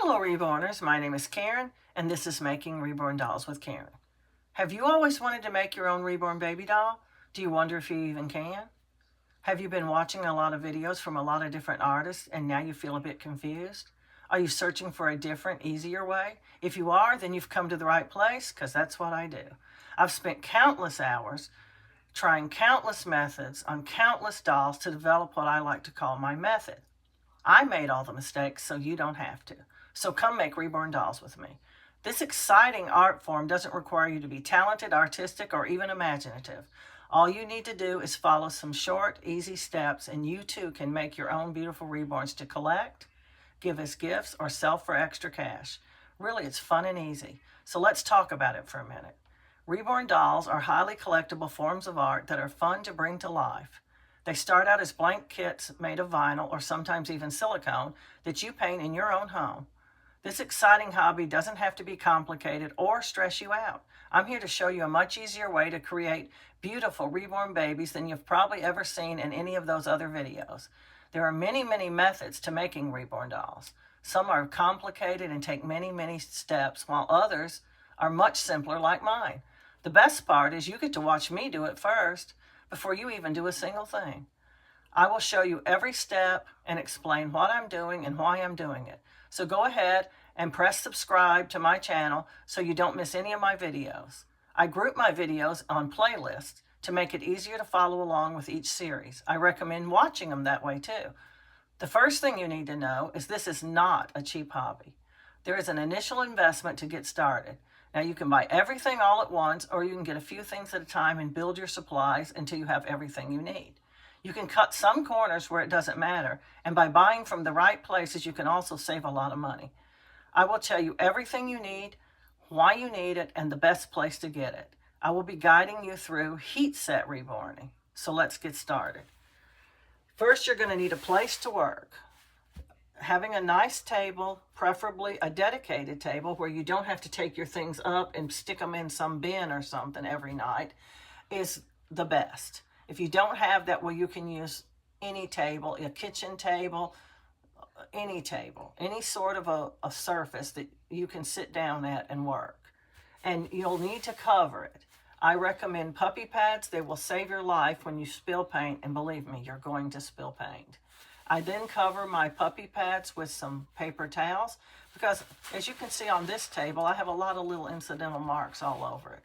Hello Reborners, my name is Karen and this is Making Reborn Dolls with Karen. Have you always wanted to make your own reborn baby doll? Do you wonder if you even can? Have you been watching a lot of videos from a lot of different artists and now you feel a bit confused? Are you searching for a different, easier way? If you are, then you've come to the right place, because that's what I do. I've spent countless hours trying countless methods on countless dolls to develop what I like to call my method. I made all the mistakes so you don't have to. So come make reborn dolls with me. This exciting art form doesn't require you to be talented, artistic, or even imaginative. All you need to do is follow some short, easy steps, and you too can make your own beautiful reborns to collect, give as gifts, or sell for extra cash. Really, it's fun and easy. So let's talk about it for a minute. Reborn dolls are highly collectible forms of art that are fun to bring to life. They start out as blank kits made of vinyl or sometimes even silicone that you paint in your own home. This exciting hobby doesn't have to be complicated or stress you out. I'm here to show you a much easier way to create beautiful reborn babies than you've probably ever seen in any of those other videos. There are many, many methods to making reborn dolls. Some are complicated and take many, many steps, while others are much simpler like mine. The best part is you get to watch me do it first before you even do a single thing. I will show you every step and explain what I'm doing and why I'm doing it. So go ahead and press subscribe to my channel so you don't miss any of my videos. I group my videos on playlists to make it easier to follow along with each series. I recommend watching them that way too. The first thing you need to know is this is not a cheap hobby. There is an initial investment to get started. Now you can buy everything all at once, or you can get a few things at a time and build your supplies until you have everything you need. You can cut some corners where it doesn't matter, and by buying from the right places, you can also save a lot of money. I will tell you everything you need, why you need it, and the best place to get it. I will be guiding you through heat set reborning. So let's get started. First, you're going to need a place to work. Having a nice table, preferably a dedicated table where you don't have to take your things up and stick them in some bin or something every night, is the best. If you don't have that, well, you can use any table, a kitchen table, any sort of a surface that you can sit down at and work. And you'll need to cover it. I recommend puppy pads. They will save your life when you spill paint, and believe me, you're going to spill paint. I then cover my puppy pads with some paper towels because, as you can see on this table, I have a lot of little incidental marks all over it.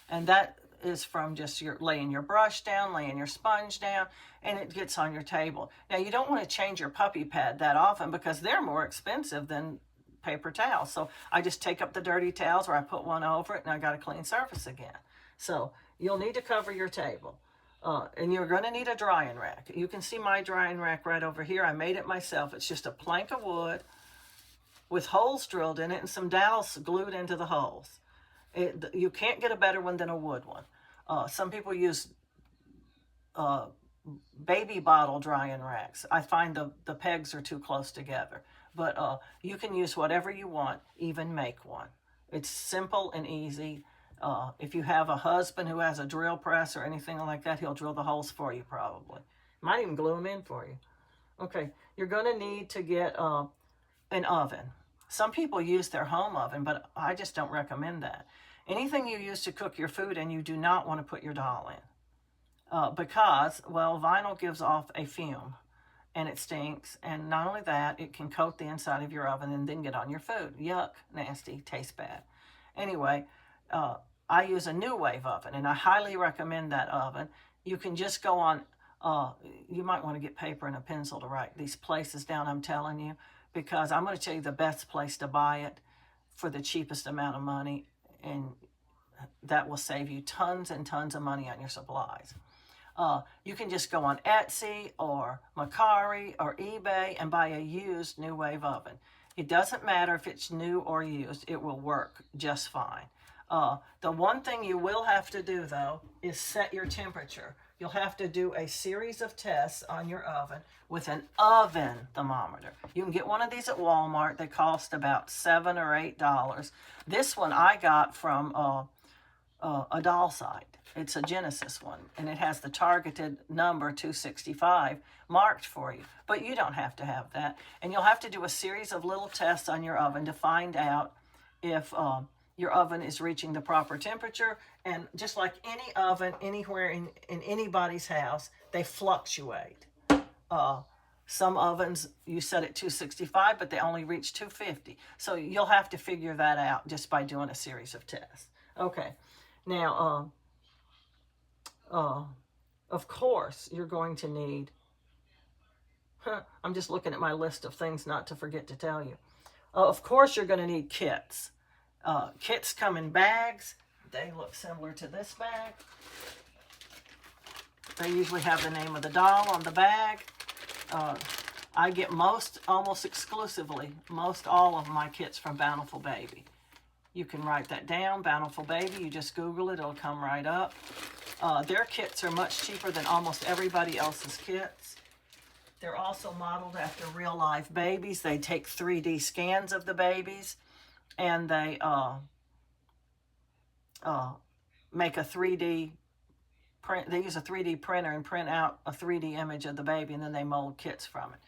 And that is from just laying your brush down, laying your sponge down, and it gets on your table. Now, you don't want to change your puppy pad that often because they're more expensive than paper towels. So I just take up the dirty towels, or I put one over it, and I got a clean surface again. So you'll need to cover your table. And you're going to need a drying rack. You can see my drying rack right over here. I made it myself. It's just a plank of wood with holes drilled in it and some dowels glued into the holes. You can't get a better one than a wood one. Some people use baby bottle drying racks. I find the pegs are too close together. But you can use whatever you want, even make one. It's simple and easy. If you have a husband who has a drill press or anything like that, he'll drill the holes for you probably. Might even glue them in for you. Okay, you're going to need to get an oven. Some people use their home oven, but I just don't recommend that. Anything you use to cook your food in, you do not want to put your doll in. Because, well, vinyl gives off a fume and it stinks. And not only that, it can coat the inside of your oven and then get on your food. Yuck, nasty, tastes bad. Anyway, I use a new wave oven, and I highly recommend that oven. You can just go on, you might want to get paper and a pencil to write these places down, I'm telling you, because I'm going to tell you the best place to buy it for the cheapest amount of money, and that will save you tons and tons of money on your supplies. You can just go on Etsy or Mercari or eBay and buy a used new wave oven. It doesn't matter if it's new or used, it will work just fine. The one thing you will have to do, though, is set your temperature. You'll have to do a series of tests on your oven with an oven thermometer. You can get one of these at Walmart. They cost about $7 or $8. This one I got from a doll site. It's a Genesis one, and it has the targeted number 265 marked for you. But you don't have to have that. And you'll have to do a series of little tests on your oven to find out if your oven is reaching the proper temperature. And just like any oven, anywhere in anybody's house, they fluctuate. Some ovens, you set at 265, but they only reach 250. So you'll have to figure that out just by doing a series of tests. Okay. Now, of course, you're going to need, I'm just looking at my list of things not to forget to tell you. Of course, you're going to need kits. Kits come in bags. They look similar to this bag. They usually have the name of the doll on the bag. I get almost exclusively, most all of my kits from Bountiful Baby. You can write that down, Bountiful Baby. You just Google it, it'll come right up. Their kits are much cheaper than almost everybody else's kits. They're also modeled after real life babies. They take 3D scans of the babies, and they make a 3D print. They use a 3D printer and print out a 3D image of the baby, and then they mold kits from it.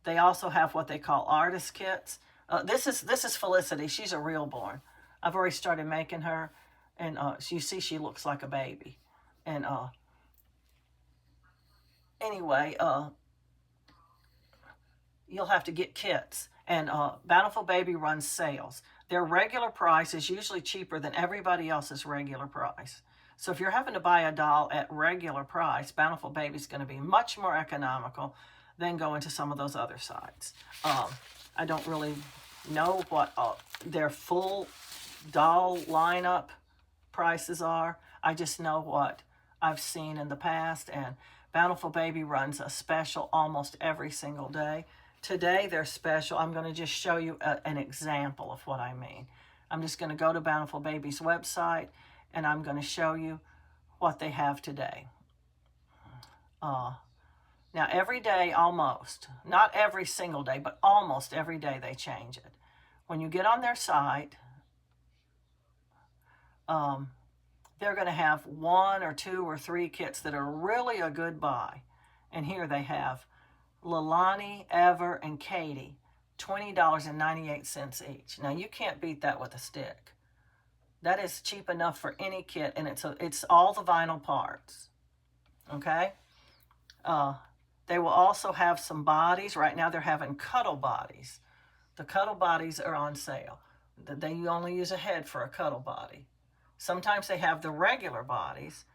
They also have what they call artist kits. This is Felicity. She's a Reborn. I've already started making her, and you see she looks like a baby. And anyway, you'll have to get kits. And Bountiful Baby runs sales. Their regular price is usually cheaper than everybody else's regular price. So if you're having to buy a doll at regular price, Bountiful Baby's going to be much more economical than going to some of those other sites. I don't really know what their full doll lineup prices are. I just know what I've seen in the past, and Bountiful Baby runs a special almost every single day. Today, their special, I'm going to just show you an example of what I mean. I'm just going to go to Bountiful Baby's website, and I'm going to show you what they have today. Now, every day, almost, not every single day, but almost every day they change it. When you get on their site, they're going to have 1 or 2 or 3 kits that are really a good buy. And here they have Lilani, Ever, and Katie, $20.98 each. Now, you can't beat that with a stick. That is cheap enough for any kit, and it's all the vinyl parts. Okay? They will also have some bodies. Right now, they're having cuddle bodies. The cuddle bodies are on sale. They only use a head for a cuddle body. Sometimes they have the regular bodies.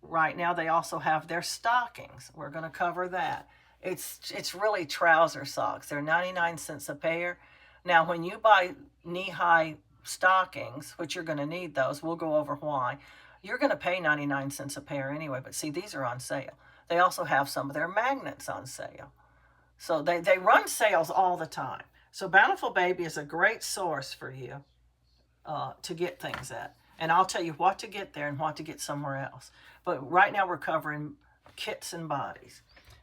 Right now, they also have their stockings. We're going to cover that. It's really trouser socks. They're 99 cents a pair. Now, when you buy knee-high stockings, which you're going to need those, we'll go over why, you're going to pay 99 cents a pair anyway, but see, these are on sale. They also have some of their magnets on sale. So they run sales all the time. So Bountiful Baby is a great source for you to get things at. And I'll tell you what to get there and what to get somewhere else. But right now we're covering kits and bodies.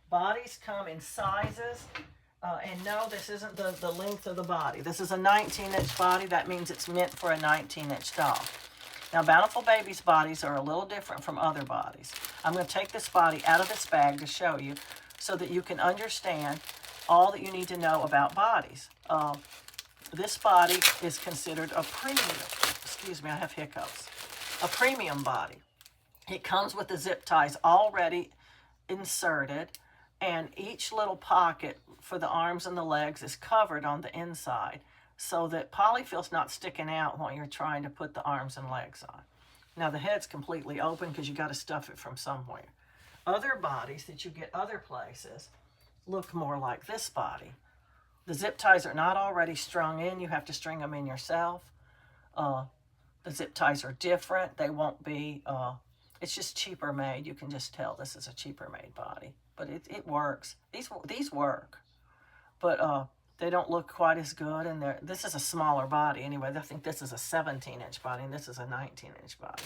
Bodies come in sizes. And no, this isn't the length of the body. This is a 19-inch body. That means it's meant for a 19-inch doll. Now, Bountiful Baby's bodies are a little different from other bodies. I'm going to take this body out of this bag to show you so that you can understand all that you need to know about bodies. This body is considered a premium. Excuse me, I have hiccups. A premium body. It comes with the zip ties already inserted, and each little pocket for the arms and the legs is covered on the inside so that polyfil's not sticking out while you're trying to put the arms and legs on. Now, the head's completely open because you got to stuff it from somewhere. Other bodies that you get other places look more like this body. The zip ties are not already strung in. You have to string them in yourself. The zip ties are different. They won't be, it's just cheaper made. You can just tell this is a cheaper made body. But it works. These work. But they don't look quite as good. And this is a smaller body anyway. I think this is a 17-inch body and this is a 19-inch body.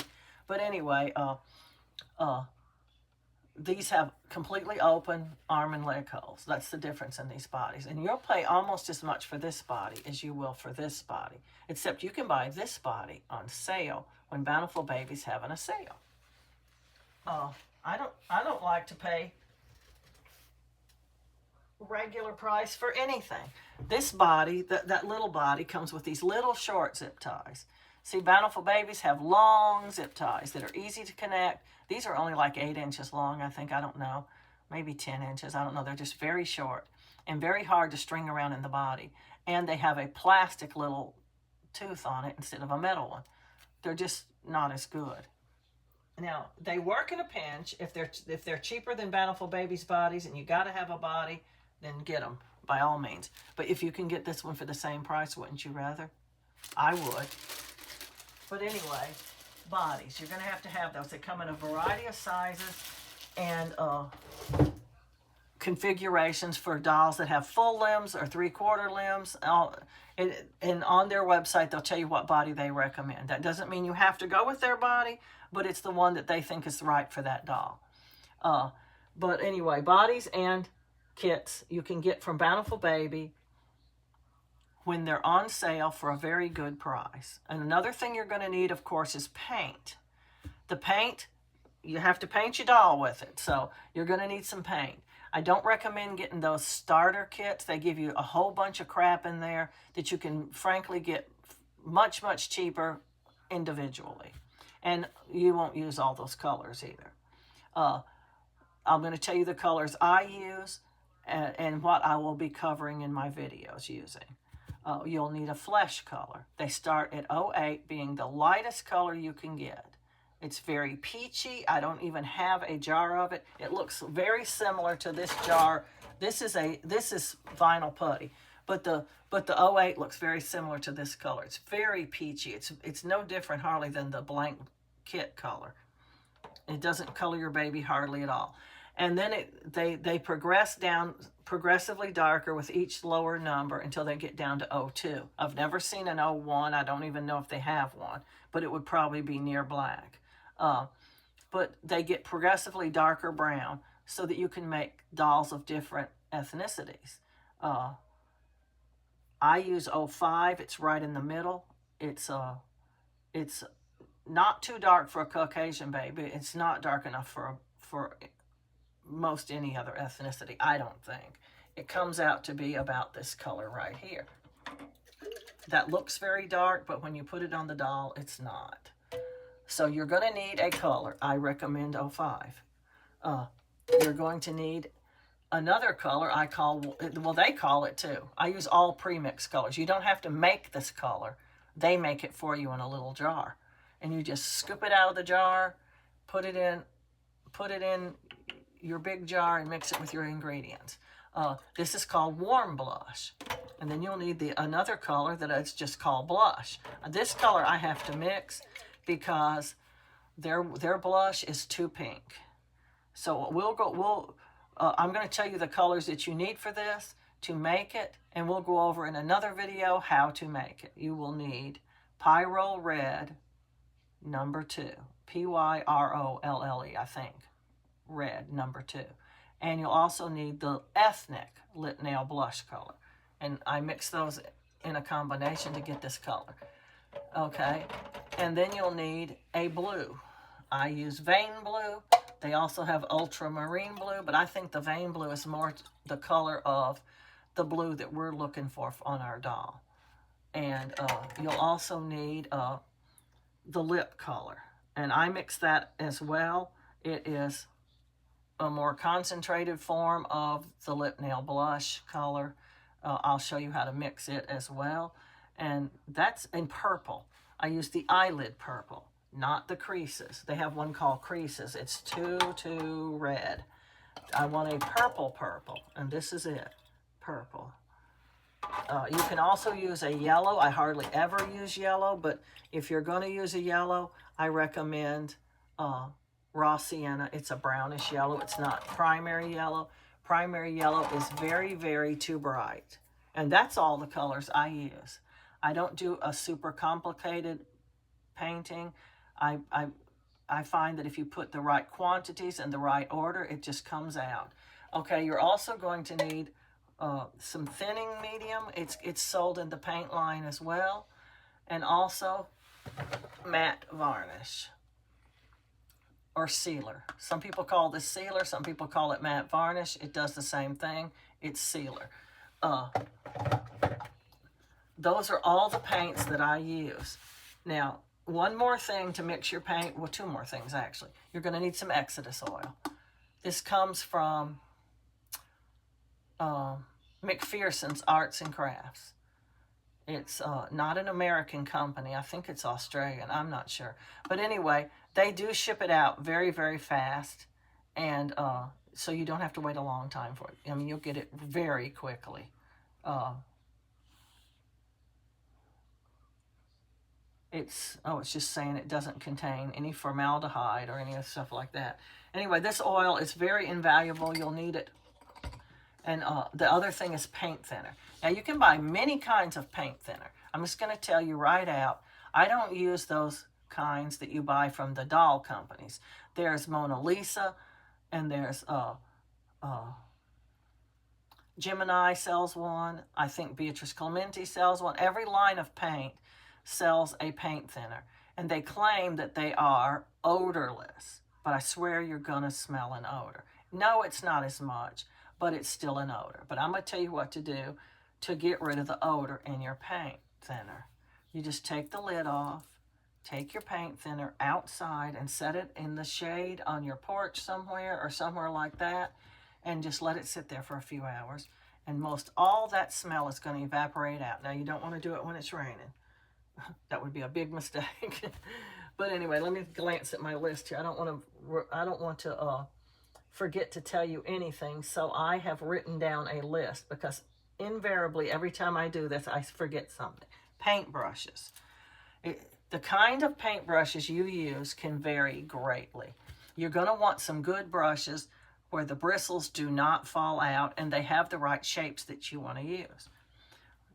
But anyway, these have completely open arm and leg holes. That's the difference in these bodies. And you'll pay almost as much for this body as you will for this body, except you can buy this body on sale when Bountiful Baby's having a sale. I don't like to pay regular price for anything. This body, that little body, comes with these little short zip ties. See, Bountiful Babies have long zip ties that are easy to connect. These are only like 8 inches long, I think. I don't know. Maybe 10 inches. I don't know. They're just very short and very hard to string around in the body. And they have a plastic little tooth on it instead of a metal one. They're just not as good. Now, they work in a pinch. If they're cheaper than Bountiful Babies bodies and you got to have a body, then get them by all means. But if you can get this one for the same price, wouldn't you rather? I would. But anyway, bodies. You're going to have those. They come in a variety of sizes and configurations for dolls that have full limbs or 3/4 limbs. And on their website, they'll tell you what body they recommend. That doesn't mean you have to go with their body, but it's the one that they think is right for that doll. But anyway, bodies and kits you can get from Bountiful Baby when they're on sale for a very good price. And another thing you're going to need, of course, is paint. The paint, you have to paint your doll with it, so you're going to need some paint. I don't recommend getting those starter kits. They give you a whole bunch of crap in there that you can frankly get much, much cheaper individually. And you won't use all those colors either. I'm going to tell you the colors I use and what I will be covering in my videos using. You'll need a flesh color. They start at 08, being the lightest color you can get. It's very peachy. I don't even have a jar of it. It looks very similar to this jar. This is vinyl putty, but the 08 looks very similar to this color. It's very peachy. It's no different hardly than the blank kit color. It doesn't color your baby hardly at all. And then they progress down progressively darker with each lower number until they get down to 02. I've never seen an 01. I don't even know if they have one, but it would probably be near black. But they get progressively darker brown so that you can make dolls of different ethnicities. I use 05. It's right in the middle. It's not too dark for a Caucasian baby. It's not dark enough for most any other ethnicity, I don't think. It comes out to be about this color right here. That looks very dark, but when you put it on the doll, it's not. So you're going to need a color. I recommend 05. You're going to need another color I call, well, they call it too. I use all pre-mix colors. You don't have to make this color. They make it for you in a little jar. And you just scoop it out of the jar, put it in your big jar and mix it with your ingredients. This is called warm blush. And then you'll need another color that is just called blush. This color I have to mix because their blush is too pink. So I'm going to tell you the colors that you need for this to make it, and we'll go over in another video how to make it. You will need Pyroll Red number 2, Pyrolle, I think. Red number 2, and you'll also need the ethnic lip nail blush color, and I mix those in a combination to get this color. Okay, and then you'll need a blue. I use vein blue. They also have ultramarine blue, but I think the vein blue is more the color of the blue that we're looking for on our doll. And you'll also need the lip color, and I mix that as well. It is a more concentrated form of the lip nail blush color. I'll show you how to mix it as well. And that's in purple. I use the eyelid purple, not the creases. They have one called creases. It's too red. I want a purple, and this is it, purple. You can also use a yellow. I hardly ever use yellow, but if you're going to use a yellow, I recommend raw sienna. It's a brownish yellow. It's not primary yellow. Primary yellow is very, very too bright. And that's all the colors I use. I don't do a super complicated painting. I I find that if you put the right quantities in the right order, it just comes out. Okay, you're also going to need some thinning medium. It's sold in the paint line as well. And also matte varnish or sealer. Some people call this sealer, some people call it matte varnish. It does the same thing. It's sealer. Those are all the paints that I use. Now, one more thing to mix your paint, well, two more things actually. You're going to need some Exodus oil. This comes from McPherson's Arts and Crafts. It's not an American company. I think it's Australian. I'm not sure. But anyway, they do ship it out very, very fast. And so you don't have to wait a long time for it. I mean, you'll get it very quickly. It's just saying it doesn't contain any formaldehyde or any other stuff like that. Anyway, this oil is very invaluable. You'll need it. And the other thing is paint thinner. Now, you can buy many kinds of paint thinner. I'm just going to tell you right out, I don't use those kinds that you buy from the doll companies. There's Mona Lisa, and there's Gemini sells one. I think Beatrice Clementi sells one. Every line of paint sells a paint thinner. And they claim that they are odorless. But I swear you're going to smell an odor. No, it's not as much, but it's still an odor. But I'm going to tell you what to do to get rid of the odor in your paint thinner. You just take the lid off, take your paint thinner outside and set it in the shade on your porch somewhere or somewhere like that, and just let it sit there for a few hours. And most all that smell is going to evaporate out. Now, you don't want to do it when it's raining. That would be a big mistake. But anyway, let me glance at my list here. I don't want to forget to tell you anything, so I have written down a list because invariably every time I do this, I forget something. Paint brushes. The kind of paint brushes you use can vary greatly. You're going to want some good brushes where the bristles do not fall out and they have the right shapes that you want to use.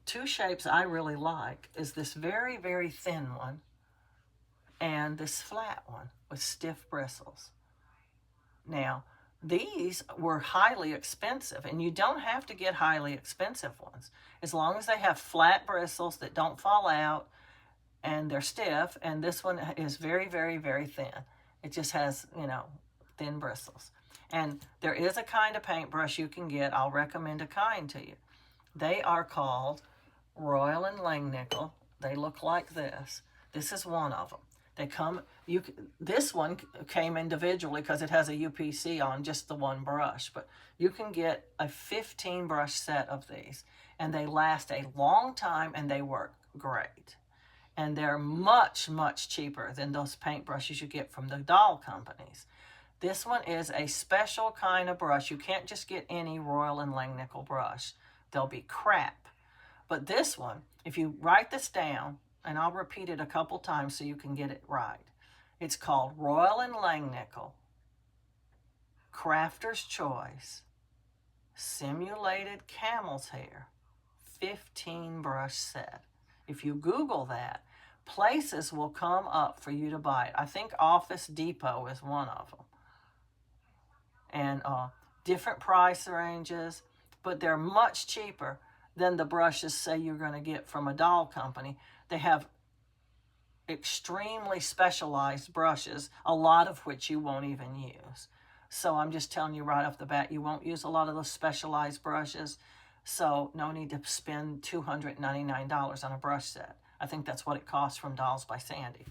Two shapes I really like is this very, very thin one and this flat one with stiff bristles. Now, these were highly expensive, and you don't have to get highly expensive ones. As long as they have flat bristles that don't fall out and they're stiff, and this one is very, very, very thin. It just has, thin bristles. And there is a kind of paintbrush you can get. I'll recommend a kind to you. They are called Royal and Langnickel. They look like this. This is one of them. They come, this one came individually because it has a UPC on just the one brush, but you can get a 15 brush set of these, and they last a long time and they work great. And they're much, much cheaper than those paint brushes you get from the doll companies. This one is a special kind of brush. You can't just get any Royal and Langnickel brush. They'll be crap. But this one, if you write this down, and I'll repeat it a couple times so you can get it right. It's called Royal and Langnickel Crafter's Choice Simulated Camel's Hair 15 brush set. If you Google that, places will come up for you to buy it. I think Office Depot is one of them. And different price ranges, but they're much cheaper than the brushes, say, you're going to get from a doll company. They have extremely specialized brushes, a lot of which you won't even use. So I'm just telling you right off the bat, you won't use a lot of those specialized brushes. So no need to spend $299 on a brush set. I think that's what it costs from Dolls by Sandy.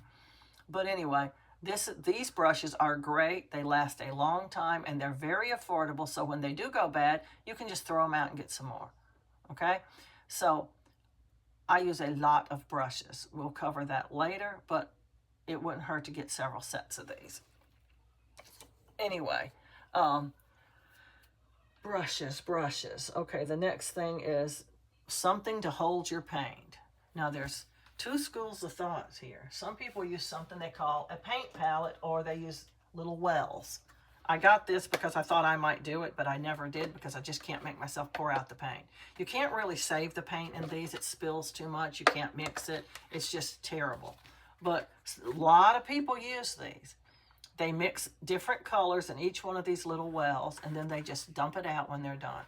But anyway, these brushes are great. They last a long time, and they're very affordable. So when they do go bad, you can just throw them out and get some more. Okay? So I use a lot of brushes. We'll cover that later, but it wouldn't hurt to get several sets of these. Anyway, brushes. Okay, the next thing is something to hold your paint. Now, there's two schools of thought here. Some people use something they call a paint palette, or they use little wells. I got this because I thought I might do it, but I never did because I just can't make myself pour out the paint. You can't really save the paint in these. It spills too much. You can't mix it. It's just terrible. But a lot of people use these. They mix different colors in each one of these little wells, and then they just dump it out when they're done.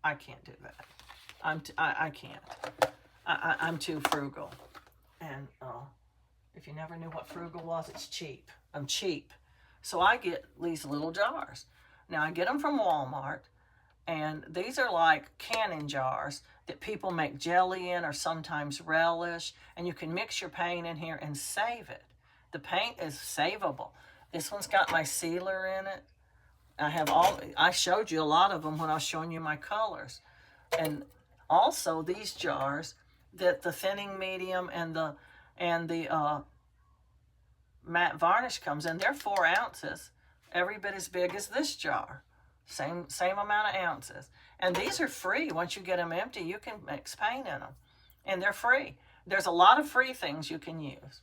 I can't do that. I can't. I'm too frugal. And if you never knew what frugal was, it's cheap. I'm cheap. So I get these little jars. Now I get them from Walmart, and these are like canning jars that people make jelly in or sometimes relish, and you can mix your paint in here and save it. The paint is savable. This one's got my sealer in it. I showed you a lot of them when I was showing you my colors. And also these jars, that the thinning medium and the matte varnish comes in, they're 4 ounces, every bit as big as this jar. Same amount of ounces. And these are free. Once you get them empty, you can mix paint in them. And they're free. There's a lot of free things you can use.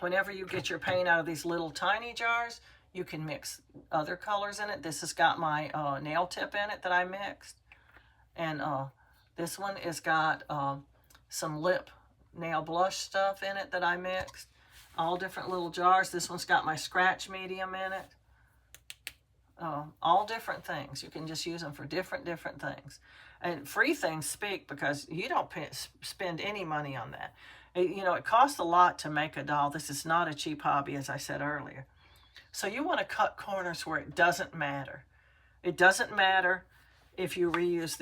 Whenever you get your paint out of these little tiny jars, you can mix other colors in it. This has got my nail tip in it that I mixed. And this one has got some lip nail blush stuff in it that I mixed. All different little jars. This one's got my scratch medium in it. All different things. You can just use them for different things. And free things speak, because you don't spend any money on that. You know, it costs a lot to make a doll. This is not a cheap hobby, as I said earlier. So you want to cut corners where it doesn't matter. It doesn't matter if you reuse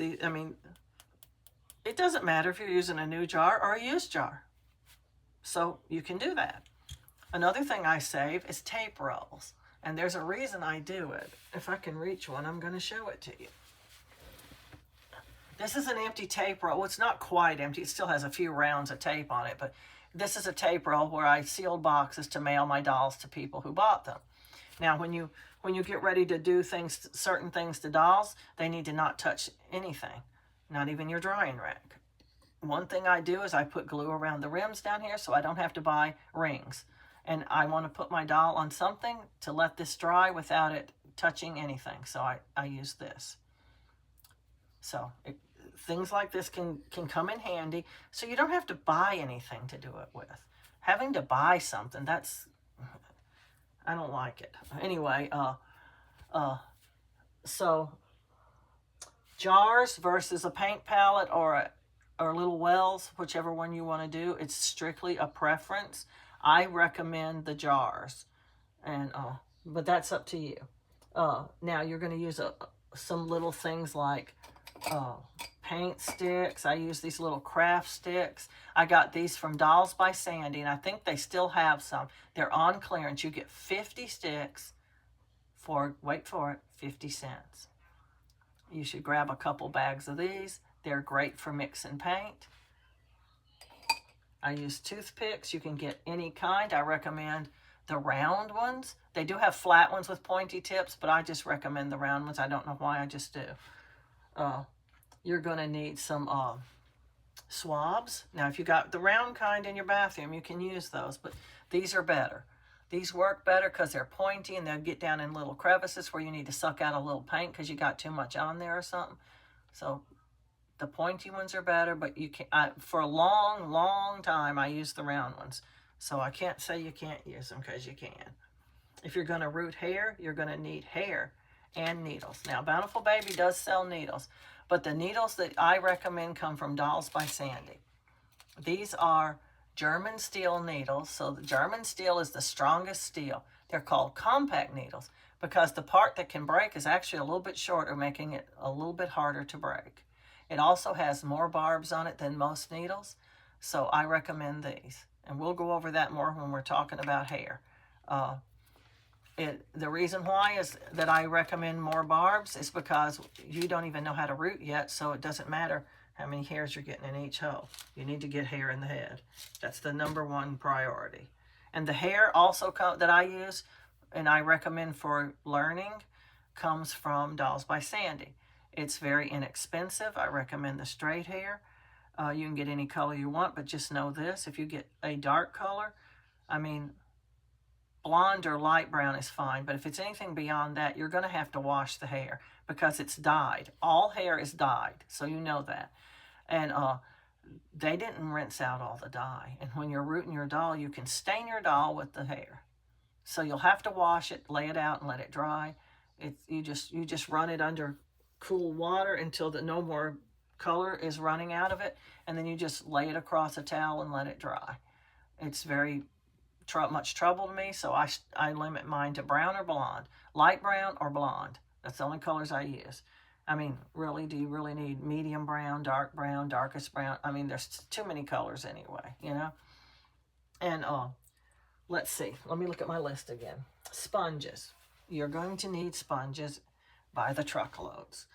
it doesn't matter if you're using a new jar or a used jar. So you can do that. Another thing I save is tape rolls. And there's a reason I do it. If I can reach one, I'm going to show it to you. This is an empty tape roll. Well, it's not quite empty. It still has a few rounds of tape on it. But this is a tape roll where I sealed boxes to mail my dolls to people who bought them. Now, when you get ready to do certain things to dolls, they need to not touch anything, not even your drying rack. One thing I do is I put glue around the rims down here so I don't have to buy rings. And I want to put my doll on something to let this dry without it touching anything. So I use this. So things like this can come in handy. So you don't have to buy anything to do it with. Having to buy something, I don't like it. Anyway, so jars versus a paint palette or little wells, whichever one you want to do, it's strictly a preference. I recommend the jars, and but that's up to you. Now you're going to use some little things like paint sticks. I use these little craft sticks. I got these from Dolls by Sandy, and I think they still have some. They're on clearance. You get 50 sticks for, wait for it, 50 cents. You should grab a couple bags of these. They're great for mixing paint. I use toothpicks. You can get any kind. I recommend the round ones. They do have flat ones with pointy tips, but I just recommend the round ones. I don't know why, I just do. You're going to need some swabs. Now, if you got the round kind in your bathroom, you can use those, but these are better. These work better because they're pointy and they'll get down in little crevices where you need to suck out a little paint because you got too much on there or something. So the pointy ones are better, but you can for a long time I use the round ones. So I can't say you can't use them, because you can. If you're going to root hair, you're going to need hair and needles. Now, Bountiful Baby does sell needles, but the needles that I recommend come from Dolls by Sandy. These are German steel needles. So the German steel is the strongest steel. They're called compact needles because the part that can break is actually a little bit shorter, making it a little bit harder to break. It also has more barbs on it than most needles, so I recommend these. And we'll go over that more when we're talking about hair. The reason why is that I recommend more barbs is because you don't even know how to root yet, so it doesn't matter how many hairs you're getting in each hole. You need to get hair in the head. That's the #1 priority. And the hair also that I use and I recommend for learning comes from Dolls by Sandy. It's very inexpensive. I recommend the straight hair. You can get any color you want, but just know this. If you get a dark color, blonde or light brown is fine, but if it's anything beyond that, you're going to have to wash the hair because it's dyed. All hair is dyed, so you know that. And they didn't rinse out all the dye. And when you're rooting your doll, you can stain your doll with the hair. So you'll have to wash it, lay it out, and let it dry. You just run it under cool water until no more color is running out of it, and then you just lay it across a towel and let it dry. It's very much trouble to me, so I limit mine to brown or blonde, light brown or blonde. That's the only colors I use. I mean, really, do you really need medium brown, darkest brown? I mean, there's too many colors anyway, you know? And let's see. Let me look at my list again. Sponges. You're going to need sponges by the truckloads.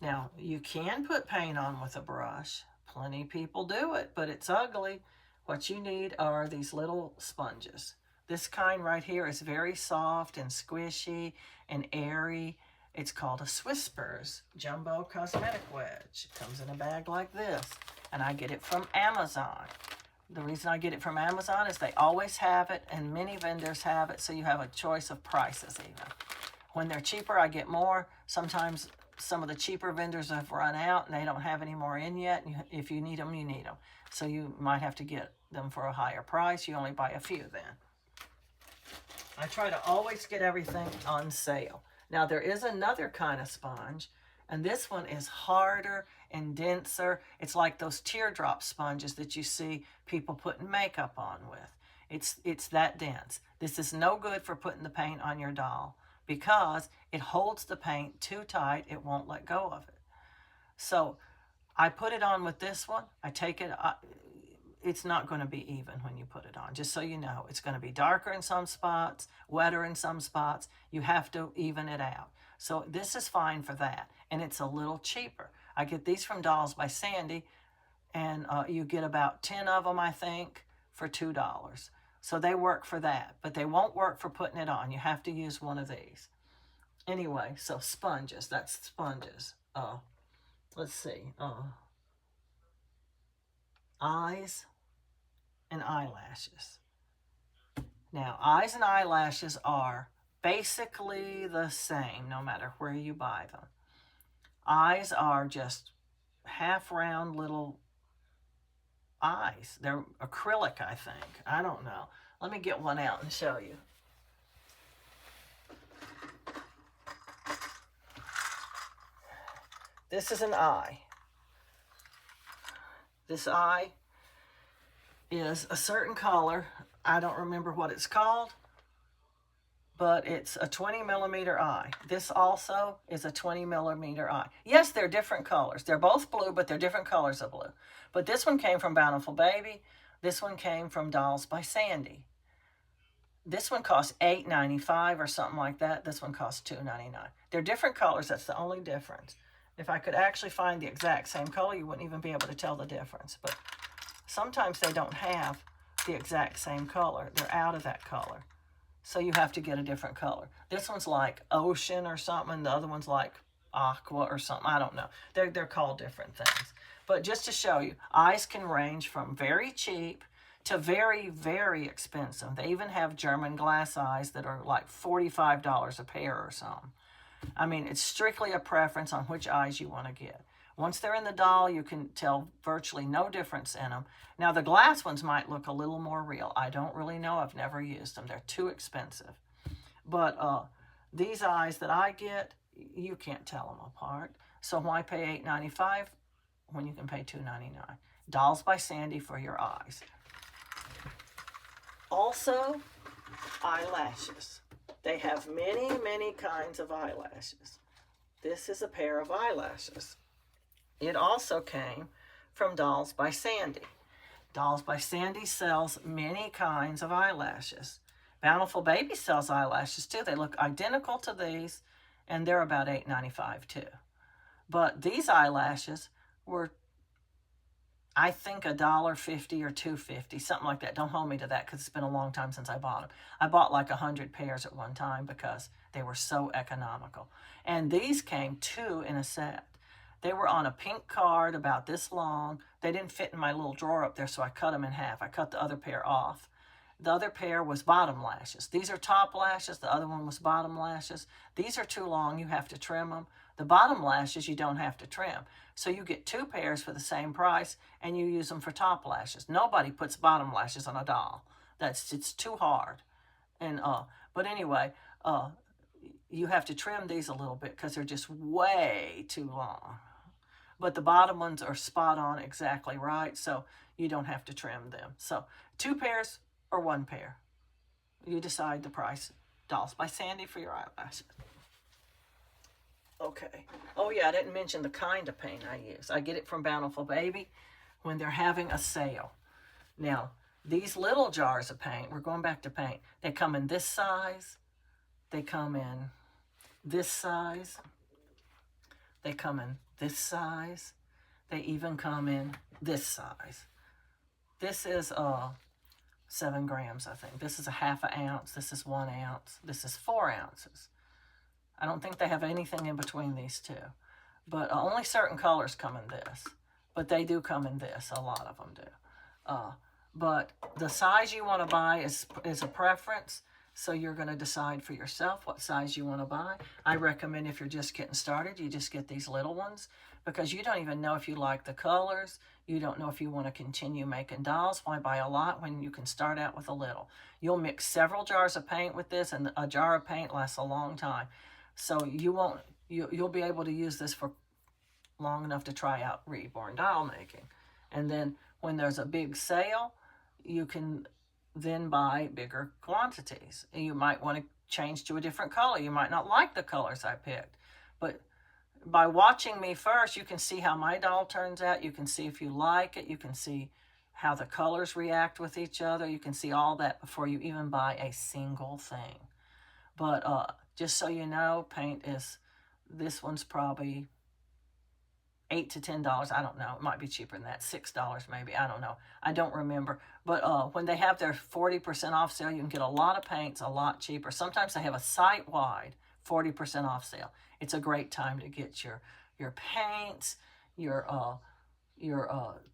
Now, you can put paint on with a brush. Plenty of people do it, but it's ugly. What you need are these little sponges. This kind right here is very soft and squishy and airy. It's called a Swisspers Jumbo Cosmetic Wedge. It comes in a bag like this, and I get it from Amazon. The reason I get it from Amazon is they always have it, and many vendors have it, so you have a choice of prices even. When they're cheaper, I get more. Sometimes some of the cheaper vendors have run out, and they don't have any more in yet. If you need them, you need them. So you might have to get them for a higher price. You only buy a few then. I try to always get everything on sale. Now, there is another kind of sponge, and this one is harder and denser. It's like those teardrop sponges that you see people putting makeup on with. It's that dense. This is no good for putting the paint on your doll because it holds the paint too tight. It won't let go of it. So I put it on with this one. I take it, it's not going to be even when you put it on, just so you know. It's going to be darker in some spots, wetter in some spots. You have to even it out. So this is fine for that, and it's a little cheaper. I get these from Dolls by Sandy, and you get about 10 of them, I think, for $2. So they work for that, but they won't work for putting it on. You have to use one of these. Anyway, so sponges, that's sponges. Let's see, eyes and eyelashes. Now, eyes and eyelashes are basically the same no matter where you buy them. Eyes are just half round little eyes. They're acrylic, I think. I don't know. Let me get one out and show you. This is an eye. This eye is a certain color. I don't remember what it's called, but it's a 20 millimeter eye. This also is a 20 millimeter eye. Yes, they're different colors. They're both blue, but they're different colors of blue. But this one came from Bountiful Baby. This one came from Dolls by Sandy. This one costs $8.95 or something like that. This one costs $2.99. They're different colors. That's the only difference. If I could actually find the exact same color, you wouldn't even be able to tell the difference. But sometimes they don't have the exact same color. They're out of that color. So you have to get a different color. This one's like ocean or something. The other one's like aqua or something. I don't know. They're called different things. But just to show you, eyes can range from very cheap to very, very expensive. They even have German glass eyes that are like $45 a pair or something. I mean, it's strictly a preference on which eyes you want to get. Once they're in the doll, you can tell virtually no difference in them. Now, the glass ones might look a little more real. I don't really know. I've never used them. They're too expensive. But these eyes that I get, you can't tell them apart. So why pay $8.95 when you can pay $2.99? Dolls by Sandy for your eyes. Also, eyelashes. They have many, many kinds of eyelashes. This is a pair of eyelashes. It also came from Dolls by Sandy. Dolls by Sandy sells many kinds of eyelashes. Bountiful Baby sells eyelashes too. They look identical to these, and they're about $8.95 too. But these eyelashes were, I think, $1.50 or $2.50, something like that. Don't hold me to that because it's been a long time since I bought them. I bought like 100 pairs at one time because they were so economical. And these came 2 in a set. They were on a pink card about this long. They didn't fit in my little drawer up there, so I cut them in half. I cut the other pair off. The other pair was bottom lashes. These are top lashes. The other one was bottom lashes. These are too long. You have to trim them. The bottom lashes you don't have to trim. So you get 2 pairs for the same price, and you use them for top lashes. Nobody puts bottom lashes on a doll. It's too hard. And But anyway, you have to trim these a little bit because they're just way too long. But the bottom ones are spot on exactly right, so you don't have to trim them. So 2 pairs or 1 pair. You decide the price. Dolls by Sandy for your eyelashes. Okay. Oh yeah, I didn't mention the kind of paint I use. I get it from Bountiful Baby when they're having a sale. Now, these little jars of paint, we're going back to paint, they come in this size, they come in this size, they come in this size, they even come in this size. This is 7 grams, I think. This is a ½ ounce, this is 1 ounce, this is 4 ounces. I don't think they have anything in between these two. But only certain colors come in this. But they do come in this, a lot of them do. But the size you want to buy is a preference, so you're going to decide for yourself what size you want to buy. I recommend if you're just getting started, you just get these little ones, because you don't even know if you like the colors. You don't know if you want to continue making dolls. Why buy a lot when you can start out with a little? You'll mix several jars of paint with this, and a jar of paint lasts a long time. So you'll be able to use this for long enough to try out Reborn doll making. And then when there's a big sale, you can then buy bigger quantities. And you might want to change to a different color. You might not like the colors I picked. But by watching me first, you can see how my doll turns out. You can see if you like it. You can see how the colors react with each other. You can see all that before you even buy a single thing. But just so you know, paint is, this one's probably $8 to $10. I don't know. It might be cheaper than that. $6 maybe. I don't know. I don't remember. But when they have their 40% off sale, you can get a lot of paints a lot cheaper. Sometimes they have a site-wide 40% off sale. It's a great time to get your paints, your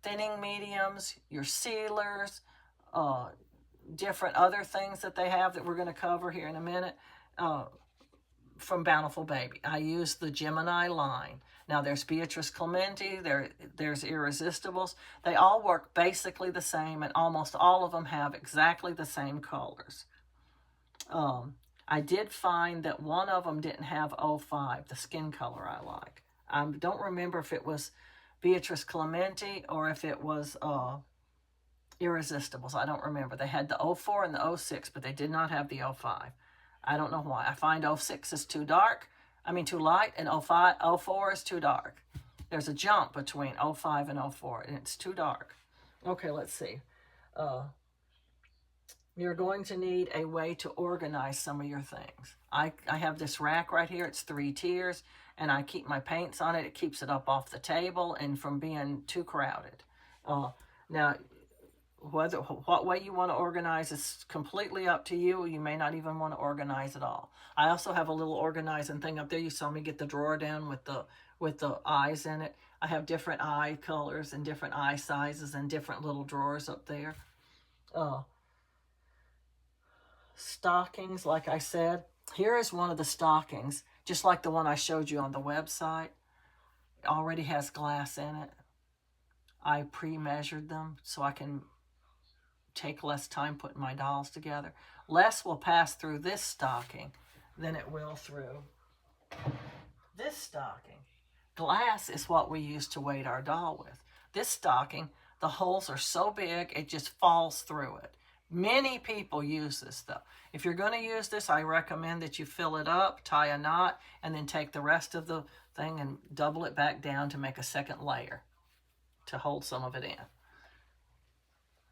thinning mediums, your sealers, different other things that they have that we're going to cover here in a minute. From Bountiful Baby. I use the Gemini line. Now there's Beatrice Clementi, there's Irresistibles. They all work basically the same, and almost all of them have exactly the same colors. I did find that one of them didn't have 05, the skin color I like. I don't remember if it was Beatrice Clementi or if it was Irresistibles. I don't remember. They had the 04 and the 06, but they did not have the 05. I don't know why. I find 06 is too light, and 04 is too dark. There's a jump between 05 and 04, and it's too dark. Okay, let's see. You're going to need a way to organize some of your things. I have this rack right here. It's 3 tiers, and I keep my paints on it. It keeps it up off the table and from being too crowded. Now, what way you want to organize is completely up to you. You may not even want to organize at all. I also have a little organizing thing up there. You saw me get the drawer down with the eyes in it. I have different eye colors and different eye sizes and different little drawers up there. Stockings, like I said. Here is one of the stockings, just like the one I showed you on the website. It already has glass in it. I pre-measured them so I can take less time putting my dolls together. Less will pass through this stocking than it will through this stocking. Glass is what we use to weight our doll with. This stocking, the holes are so big, it just falls through it. Many people use this though. If you're going to use this, I recommend that you fill it up, tie a knot, and then take the rest of the thing and double it back down to make a second layer to hold some of it in.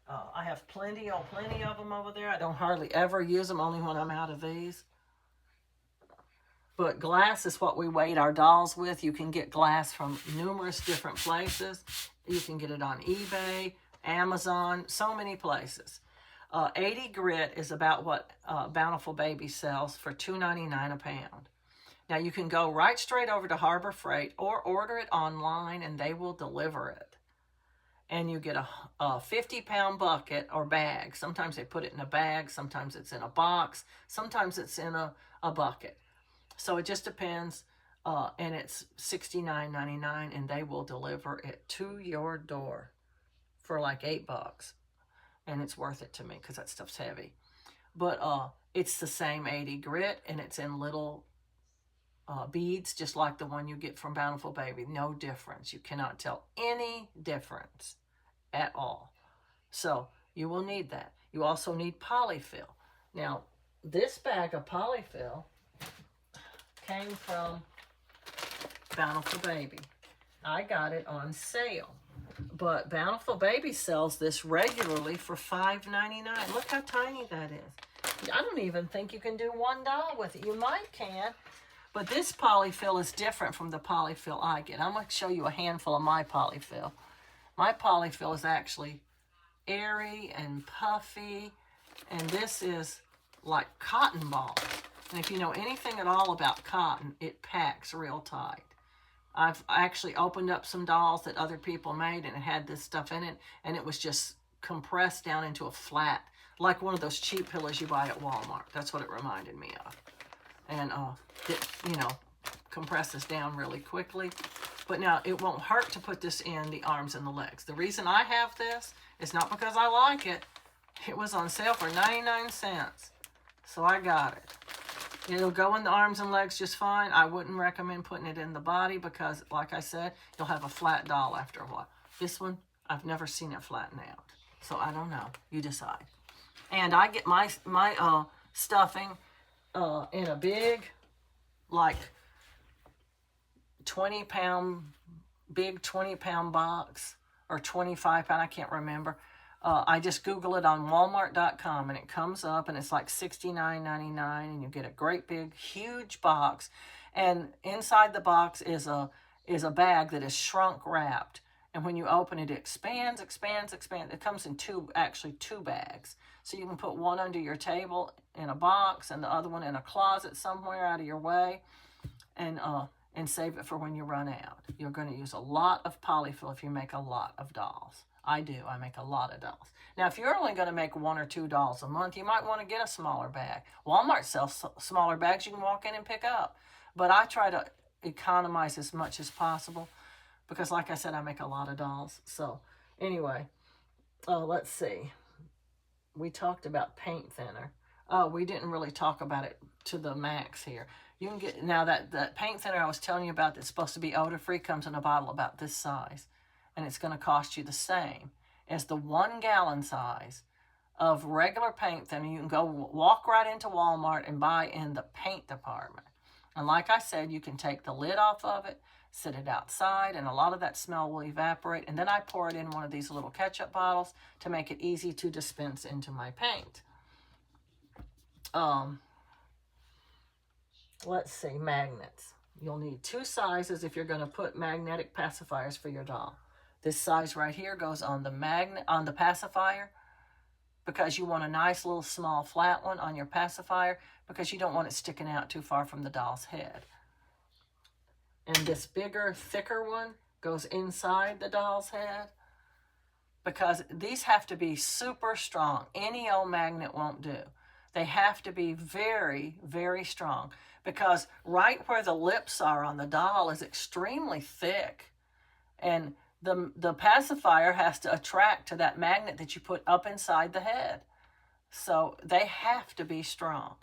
I have plenty of them over there. I don't hardly ever use them, only when I'm out of these. But glass is what we weight our dolls with. You can get glass from numerous different places. You can get it on eBay, Amazon, so many places. 80 grit is about what Bountiful Baby sells for $2.99 a pound. Now you can go right straight over to Harbor Freight or order it online and they will deliver it. And you get a 50-pound bucket or bag. Sometimes they put it in a bag, sometimes it's in a box, sometimes it's in a bucket. So it just depends, and it's $69.99, and they will deliver it to your door for like $8. And it's worth it to me because that stuff's heavy. But It's the same 80 grit, and it's in little beads, just like the one you get from Bountiful Baby. No difference. You cannot tell any difference at all. So you will need that. You also need polyfil. Now, this bag of polyfil came from Bountiful Baby. I got it on sale. But Bountiful Baby sells this regularly for $5.99. Look how tiny that is. I don't even think you can do $1 with it. You might can, but this polyfil is different from the polyfil I get. I'm going to show you a handful of my polyfil. My polyfil is actually airy and puffy, and this is like cotton ball. And if you know anything at all about cotton, it packs real tight. I've actually opened up some dolls that other people made, and it had this stuff in it, and it was just compressed down into a flat, like one of those cheap pillows you buy at Walmart. That's what it reminded me of. And it, you know, compresses down really quickly. But now, it won't hurt to put this in the arms and the legs. The reason I have this is not because I like it. It was on sale for 99 cents. So I got it. It'll go in the arms and legs just fine. I wouldn't recommend putting it in the body because, like I said, you'll have a flat doll after a while. This one, I've never seen it flatten out. So I don't know. You decide. And I get my stuffing in a big, like, 20-pound, big 20-pound box, or 25-pound, I can't remember. I just Google it on Walmart.com, and it comes up, and it's like $69.99, and you get a great big, huge box. And inside the box is a bag that is shrunk wrapped. And when you open it, it expands, expands, expands. It comes in two bags. So you can put one under your table in a box, and the other one in a closet somewhere out of your way, and save it for when you run out. You're going to use a lot of polyfil if you make a lot of dolls. I do. I make a lot of dolls. Now, if you're only going to make 1 or 2 dolls a month, you might want to get a smaller bag. Walmart sells smaller bags you can walk in and pick up. But I try to economize as much as possible because, like I said, I make a lot of dolls. So, anyway, let's see. We talked about paint thinner. Oh, we didn't really talk about it to the max here. You can get, now that paint thinner I was telling you about that's supposed to be odor-free comes in a bottle about this size. And it's going to cost you the same as the 1 gallon size of regular paint thinner. You can go walk right into Walmart and buy in the paint department. And like I said, you can take the lid off of it, sit it outside, and a lot of that smell will evaporate. And then I pour it in one of these little ketchup bottles to make it easy to dispense into my paint. Let's see, magnets. You'll need 2 sizes if you're going to put magnetic pacifiers for your doll. This size right here goes on the pacifier because you want a nice little small flat one on your pacifier because you don't want it sticking out too far from the doll's head. And this bigger, thicker one goes inside the doll's head because these have to be super strong. Any old magnet won't do. They have to be very, very strong because right where the lips are on the doll is extremely thick, and the pacifier has to attract to that magnet that you put up inside the head. So they have to be strong.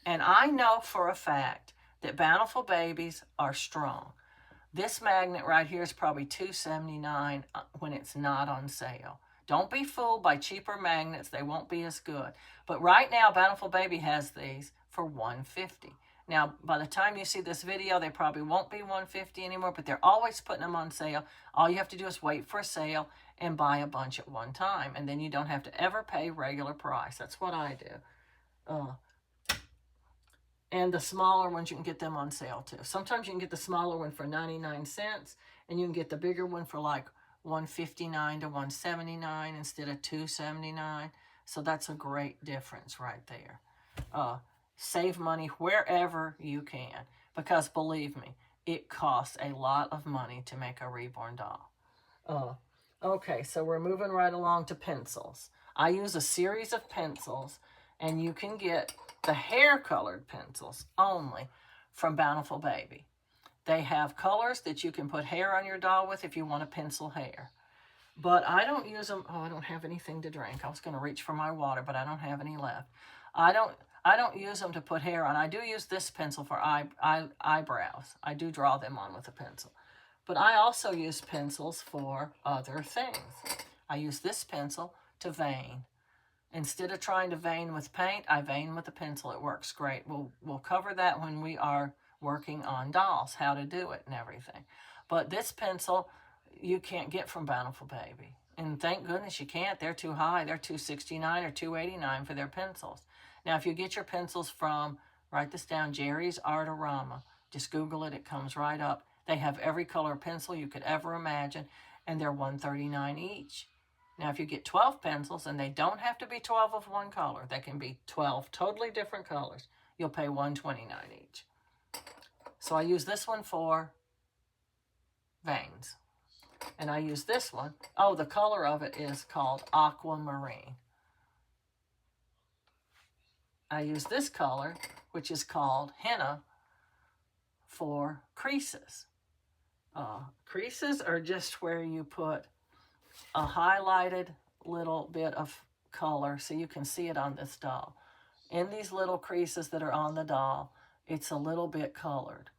And I know for a fact that Bountiful Babies are strong. This magnet right here is probably $2.79 when it's not on sale. Don't be fooled by cheaper magnets. They won't be as good. But right now, Bountiful Baby has these for $1.50. Now, by the time you see this video, they probably won't be $1.50 anymore, but they're always putting them on sale. All you have to do is wait for a sale and buy a bunch at one time, and then you don't have to ever pay regular price. That's what I do. And the smaller ones, you can get them on sale too. Sometimes you can get the smaller one for 99 cents, and you can get the bigger one for like $1.59 to $1.79 instead of $2.79. So that's a great difference right there. Save money wherever you can, because believe me, it costs a lot of money to make a reborn doll. Okay, so we're moving right along to pencils. I use a series of pencils, and you can get the hair-colored pencils only from Bountiful Baby. They have colors that you can put hair on your doll with if you want to pencil hair. But I don't use them. Oh, I don't have anything to drink. I was going to reach for my water, but I don't have any left. I don't use them to put hair on. I do use this pencil for eyebrows. I do draw them on with a pencil. But I also use pencils for other things. I use this pencil to vein. Instead of trying to vein with paint, I vein with a pencil. It works great. We'll cover that when we are working on dolls, how to do it and everything. But this pencil, you can't get from Bountiful Baby. And thank goodness you can't. They're too high. They're $269 or $289 for their pencils. Now, if you get your pencils from, write this down, Jerry's Artorama. Just Google it. It comes right up. They have every color pencil you could ever imagine, and they're $139 each. Now, if you get 12 pencils, and they don't have to be 12 of one color, they can be 12 totally different colors, you'll pay $129 each. So I use this one for veins. And I use this one. Oh, the color of it is called Aquamarine. I use this color, which is called Henna, for creases. Creases are just where you put a highlighted little bit of color so you can see it on this doll. In these little creases that are on the doll, it's a little bit colored.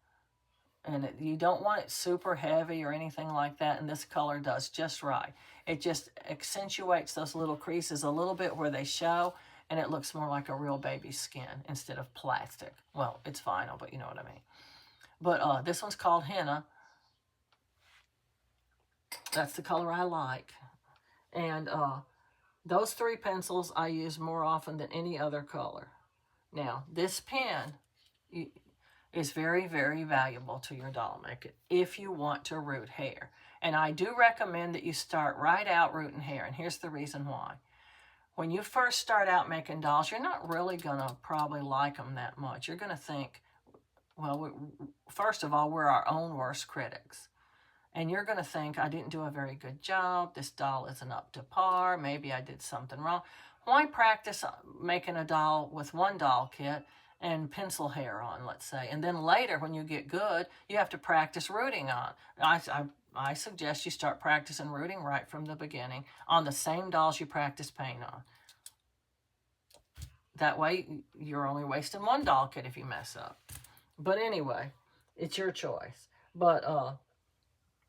And you don't want it super heavy or anything like that, and this color does just right. It just accentuates those little creases a little bit where they show, and it looks more like a real baby's skin instead of plastic. Well, it's vinyl, but you know what I mean. But this one's called Henna. That's the color I like. And those three pencils I use more often than any other color. Now, this pen is very, very valuable to your doll maker if you want to root hair. And I do recommend that you start right out rooting hair. And here's the reason why. When you first start out making dolls, you're not really going to probably like them that much. You're going to think, well, first of all, we're our own worst critics. And you're going to think, I didn't do a very good job. This doll isn't up to par. Maybe I did something wrong. Why practice making a doll with one doll kit and pencil hair on, let's say. And then later, when you get good, you have to practice rooting on. I suggest you start practicing rooting right from the beginning on the same dolls you practice paint on. That way, you're only wasting one doll kit if you mess up. But anyway, it's your choice. But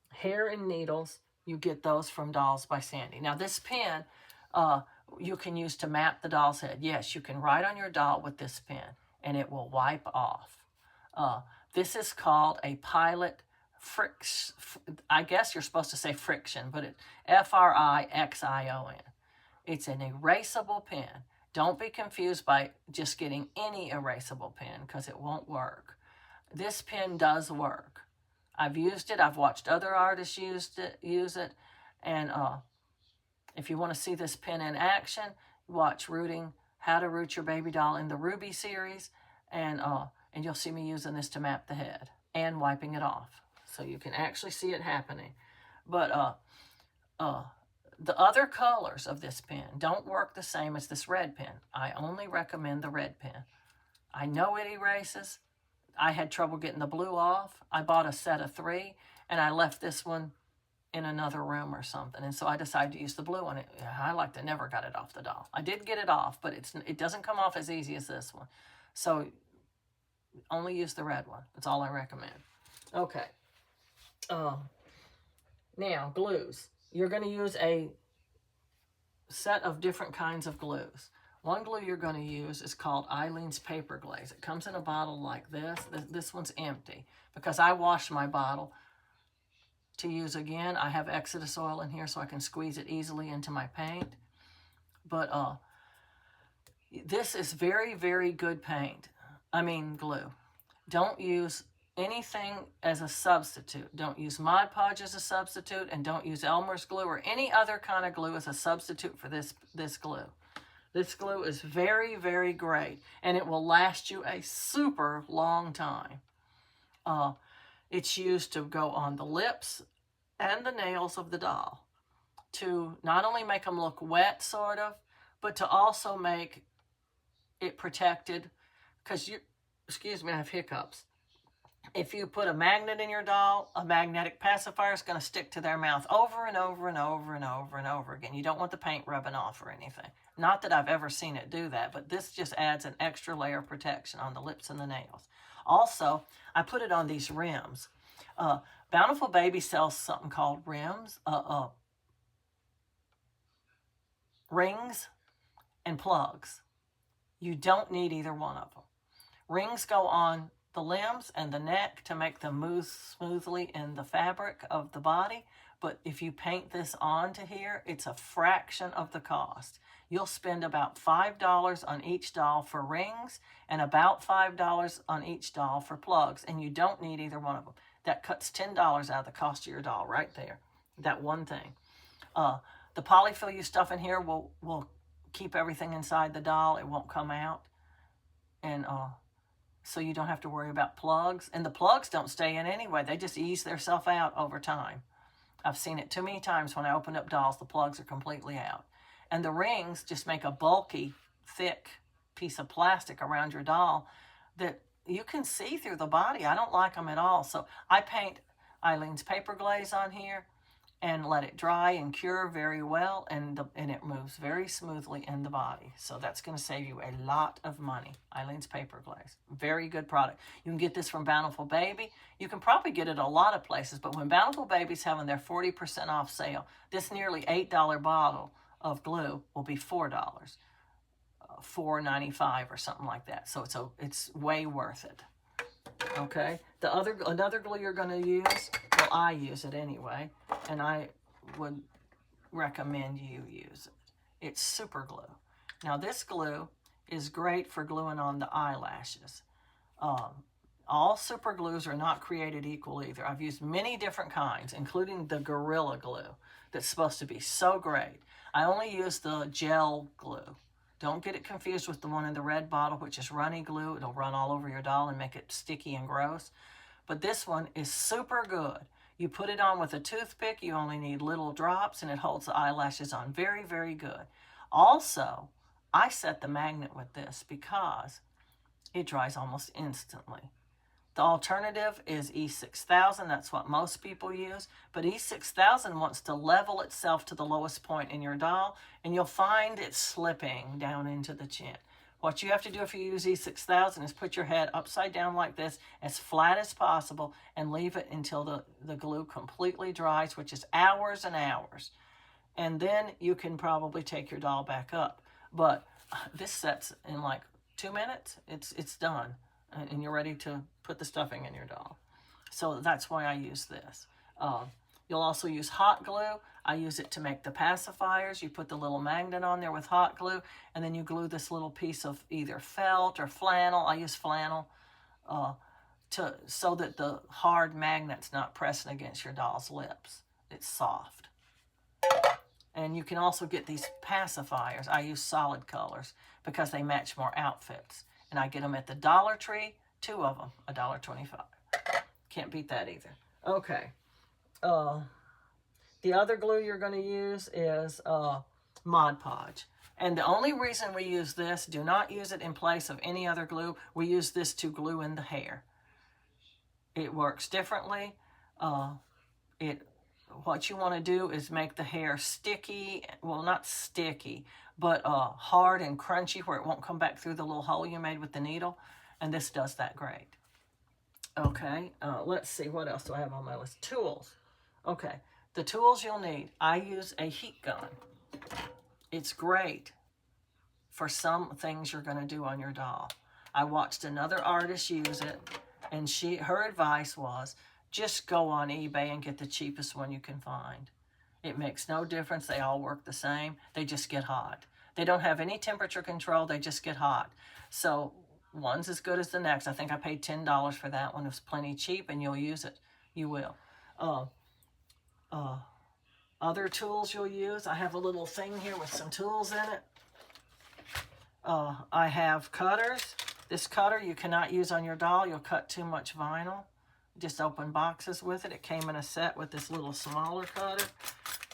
hair and needles, you get those from Dolls by Sandy. Now, this pen, you can use to map the doll's head. Yes, you can write on your doll with this pen, and it will wipe off. This is called a Pilot Friction. I guess you're supposed to say friction, but it's Frixion. It's an erasable pen. Don't be confused by just getting any erasable pen, because it won't work. This pen does work. I've used it. I've watched other artists use it. And if you want to see this pen in action, watch How to Root Your Baby Doll in the Ruby series. And you'll see me using this to map the head and wiping it off. So you can actually see it happening. But the other colors of this pen don't work the same as this red pen. I only recommend the red pen. I know it erases. I had trouble getting the blue off. I bought a set of 3, and I left this one in another room or something. And so I decided to use the blue one. I like to never got it off the doll. I did get it off, but it doesn't come off as easy as this one. So only use the red one. That's all I recommend. Okay. Now, glues. You're going to use a set of different kinds of glues. One glue you're going to use is called Eileen's Paper Glaze. It comes in a bottle like this. This one's empty because I washed my bottle to use again. I have Exodus oil in here so I can squeeze it easily into my paint. But this is very, very good glue. Don't use anything as a substitute. Don't use Mod Podge as a substitute, and don't use Elmer's glue or any other kind of glue as a substitute for this glue. This glue is very, very great, and it will last you a super long time. It's used to go on the lips and the nails of the doll to not only make them look wet, sort of, but to also make it protected, because excuse me, I have hiccups. If you put a magnet in your doll, a magnetic pacifier is going to stick to their mouth over and over and over and over and over again. You don't want the paint rubbing off or anything. Not that I've ever seen it do that, but this just adds an extra layer of protection on the lips and the nails. Also, I put it on these rims. Bountiful Baby sells something called rings and plugs. You don't need either one of them. Rings go on the limbs and the neck to make them move smoothly in the fabric of the body. But if you paint this onto here, it's a fraction of the cost. You'll spend about $5 on each doll for rings and about $5 on each doll for plugs. And you don't need either one of them. That cuts $10 out of the cost of your doll right there. That one thing. The polyfil you stuff in here will keep everything inside the doll. It won't come out. And so you don't have to worry about plugs. And the plugs don't stay in anyway. They just ease themselves out over time. I've seen it too many times when I open up dolls, the plugs are completely out. And the rings just make a bulky, thick piece of plastic around your doll that you can see through the body. I don't like them at all. So I paint Eileen's paper glaze on here and let it dry and cure very well, and it moves very smoothly in the body. So that's going to save you a lot of money. Eileen's paper glaze. Very good product. You can get this from Bountiful Baby. You can probably get it a lot of places, but when Bountiful Baby's having their 40% off sale, this nearly $8 bottle of glue will be $4, $4.95 or something like that. So it's way worth it. Okay, another glue you're going to use, well, I use it anyway, and I would recommend you use it. It's super glue. Now, this glue is great for gluing on the eyelashes. All super glues are not created equal either. I've used many different kinds, including the Gorilla Glue that's supposed to be so great. I only use the gel glue. Don't get it confused with the one in the red bottle, which is runny glue. It'll run all over your doll and make it sticky and gross. But this one is super good. You put it on with a toothpick. You only need little drops, and it holds the eyelashes on very, very good. Also, I set the magnet with this because it dries almost instantly. The alternative is E6000. That's what most people use. But E6000 wants to level itself to the lowest point in your doll, and you'll find it slipping down into the chin. What you have to do if you use E6000 is put your head upside down like this, as flat as possible, and leave it until the glue completely dries, which is hours and hours. And then you can probably take your doll back up. But this sets in like 2 minutes. It's done. And you're ready to put the stuffing in your doll. So that's why I use this. You'll also use hot glue. I use it to make the pacifiers. You put the little magnet on there with hot glue, and then you glue this little piece of either felt or flannel. I use flannel so that the hard magnet's not pressing against your doll's lips. It's soft. And you can also get these pacifiers. I use solid colors because they match more outfits. And I get them at the Dollar Tree, 2 of them, $1.25. Can't beat that either. Okay. The other glue you're going to use is Mod Podge. And the only reason we use this, do not use it in place of any other glue. We use this to glue in the hair. It works differently. What you want to do is make the hair sticky, well, not sticky, but hard and crunchy where it won't come back through the little hole you made with the needle. And this does that great. Okay, let's see, what else do I have on my list? Tools. Okay, the tools you'll need. I use a heat gun. It's great for some things you're going to do on your doll. I watched another artist use it, and her advice was, just go on eBay and get the cheapest one you can find. It makes no difference. They all work the same. They just get hot. They don't have any temperature control. They just get hot. So one's as good as the next. I think I paid $10 for that one. It was plenty cheap, and you'll use it. You will. Other tools you'll use. I have a little thing here with some tools in it. I have cutters. This cutter you cannot use on your doll. You'll cut too much vinyl. Just open boxes with it. It came in a set with this little smaller cutter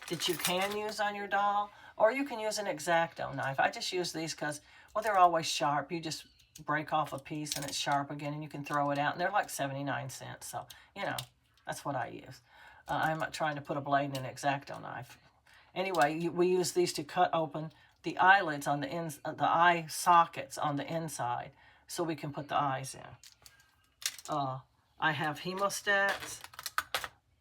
that you can use on your doll, or you can use an X-Acto knife. I just use these because, well, they're always sharp. You just break off a piece and it's sharp again, and you can throw it out. And they're like 79 cents. So, you know, that's what I use. I'm not trying to put a blade in an X-Acto knife. Anyway, we use these to cut open the eyelids on the eye sockets on the inside, so we can put the eyes in. I have hemostats.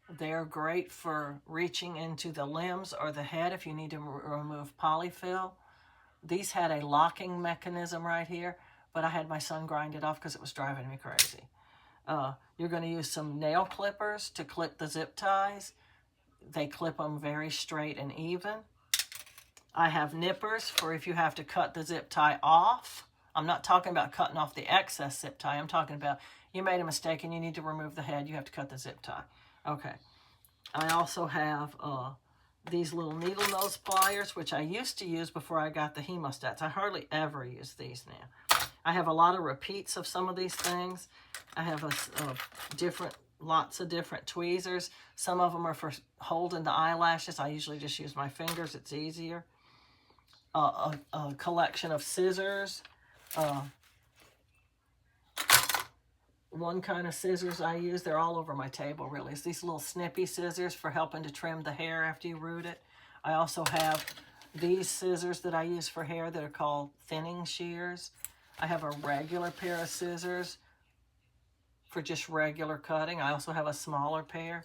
They're great for reaching into the limbs or the head if you need to remove polyfil. These had a locking mechanism right here, but I had my son grind it off because it was driving me crazy. You're going to use some nail clippers to clip the zip ties. They clip them very straight and even. I have nippers for if you have to cut the zip tie off. I'm not talking about cutting off the excess zip tie. I'm talking about you made a mistake and you need to remove the head. You have to cut the zip tie. Okay. I also have these little needle nose pliers, which I used to use before I got the hemostats. I hardly ever use these now. I have a lot of repeats of some of these things. I have lots of different tweezers. Some of them are for holding the eyelashes. I usually just use my fingers. It's easier. A collection of scissors. One kind of scissors I use, they're all over my table really, is these little snippy scissors for helping to trim the hair after you root it. I also have these scissors that I use for hair that are called thinning shears. I have a regular pair of scissors for just regular cutting. I also have a smaller pair,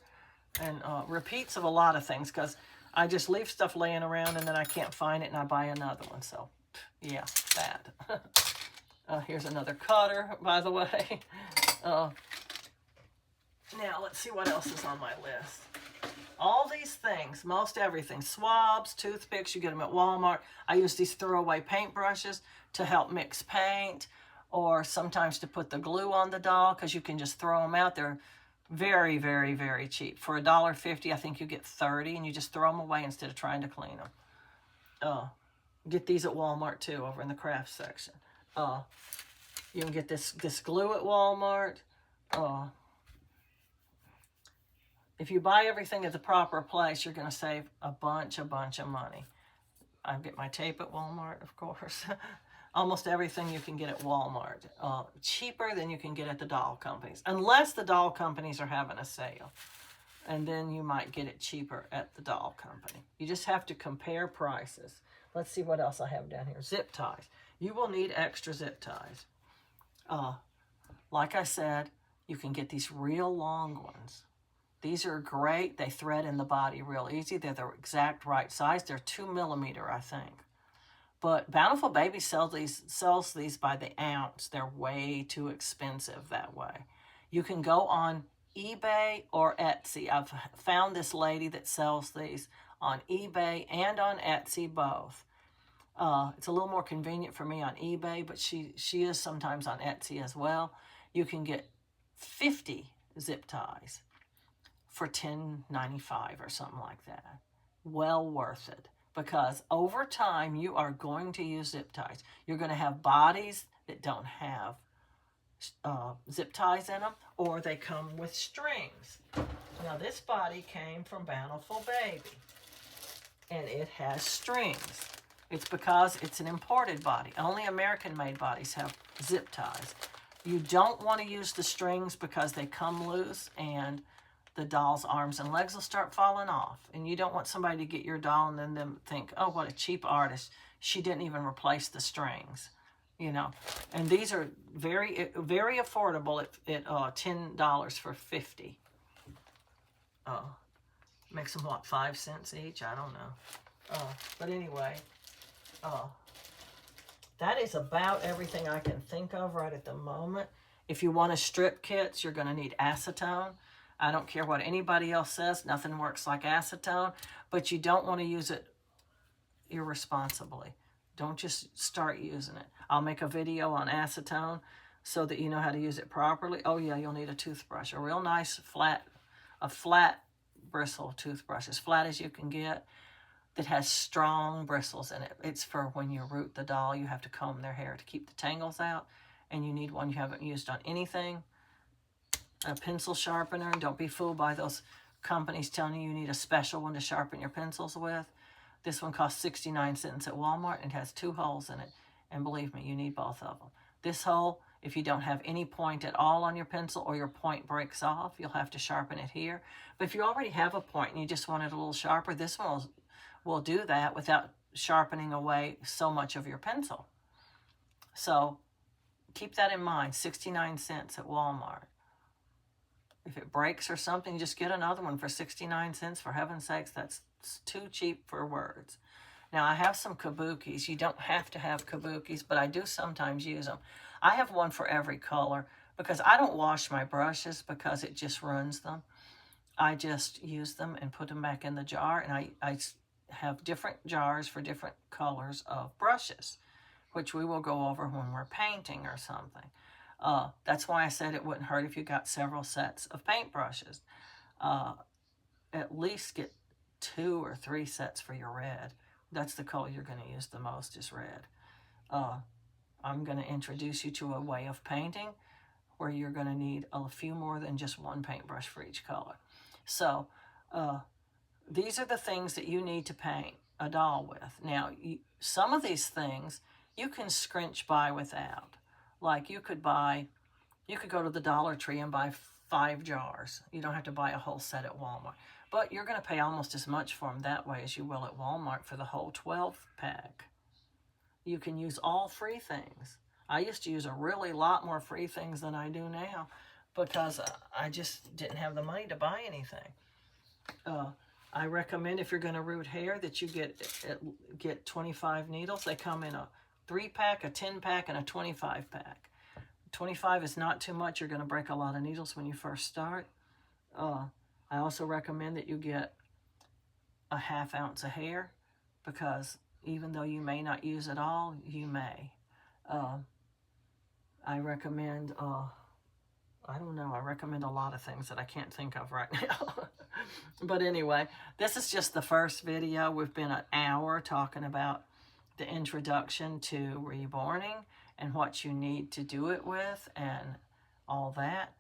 and repeats of a lot of things because I just leave stuff laying around and then I can't find it and I buy another one. So yeah, that. Here's another cutter, by the way. Now let's see what else is on my list. All these things, most everything, swabs, toothpicks, you get them at Walmart. I use these throwaway paint brushes to help mix paint, or sometimes to put the glue on the doll because you can just throw them out. They're very, very, very cheap. For $1.50, I think you get 30, and you just throw them away instead of trying to clean them. Get these at Walmart too, over in the craft section. You can get this glue at Walmart. If you buy everything at the proper place, you're going to save a bunch of money. I get my tape at Walmart, of course. Almost everything you can get at Walmart. Cheaper than you can get at the doll companies. Unless the doll companies are having a sale. And then you might get it cheaper at the doll company. You just have to compare prices. Let's see what else I have down here. Zip ties. You will need extra zip ties. Like I said, you can get these real long ones. These are great. They thread in the body real easy. They're the exact right size. They're 2 millimeter, I think. But Bountiful Baby sells these by the ounce. They're way too expensive that way. You can go on eBay or Etsy. I've found this lady that sells these on eBay and on Etsy both. It's a little more convenient for me on eBay, but she is sometimes on Etsy as well. You can get 50 zip ties for $10.95 or something like that. Well worth it, because over time you are going to use zip ties. You're going to have bodies that don't have zip ties in them, or they come with strings. Now this body came from Bountiful Baby, and it has strings. It's because it's an imported body. Only American-made bodies have zip ties. You don't want to use the strings because they come loose and the doll's arms and legs will start falling off. And you don't want somebody to get your doll and then them think, oh, what a cheap artist. She didn't even replace the strings, you know. And these are very, very affordable at $10 for 50. Makes them, what, 5 cents each? I don't know. But anyway, that is about everything I can think of right at the moment. If you want to strip kits, you're going to need acetone. I don't care what anybody else says. Nothing works like acetone. But you don't want to use it irresponsibly. Don't just start using it. I'll make a video on acetone so that you know how to use it properly. Oh yeah, you'll need a toothbrush. A real nice flat bristle toothbrush, as flat as you can get, that has strong bristles in it. It's for when you root the doll, you have to comb their hair to keep the tangles out, and you need one you haven't used on anything. A pencil sharpener. Don't be fooled by those companies telling you need a special one to sharpen your pencils with. This one costs 69 cents at Walmart and has 2 holes in it. And believe me, you need both of them. This hole, if you don't have any point at all on your pencil or your point breaks off, you'll have to sharpen it here. But if you already have a point and you just want it a little sharper, this one will do that without sharpening away so much of your pencil. So keep that in mind, 69 cents at Walmart. If it breaks or something, just get another one for 69 cents. For heaven's sakes, that's too cheap for words. Now, I have some kabukis. You don't have to have kabukis, but I do sometimes use them. I have one for every color because I don't wash my brushes because it just ruins them. I just use them and put them back in the jar, and I have different jars for different colors of brushes, which we will go over when we're painting or something. That's why I said it wouldn't hurt if you got several sets of paintbrushes. At least get 2 or 3 sets for your red. That's the color you're going to use the most is red. I'm going to introduce you to a way of painting where you're going to need a few more than just one paintbrush for each color. So these are the things that you need to paint a doll with. Now, some of these things you can scrunch by without. Like you could go to the Dollar Tree and buy 5 jars. You don't have to buy a whole set at Walmart. But you're going to pay almost as much for them that way as you will at Walmart for the whole 12-pack. You can use all free things. I used to use a really lot more free things than I do now because I just didn't have the money to buy anything. I recommend if you're going to root hair that you get 25 needles. They come in a 3-pack, a 10-pack, and a 25-pack. 25 is not too much. You're going to break a lot of needles when you first start. I also recommend that you get a 1/2 ounce of hair because even though you may not use it all, you may. I recommend, I don't know, I recommend a lot of things that I can't think of right now. But anyway, this is just the first video. We've been an hour talking about the introduction to reborning and what you need to do it with and all that.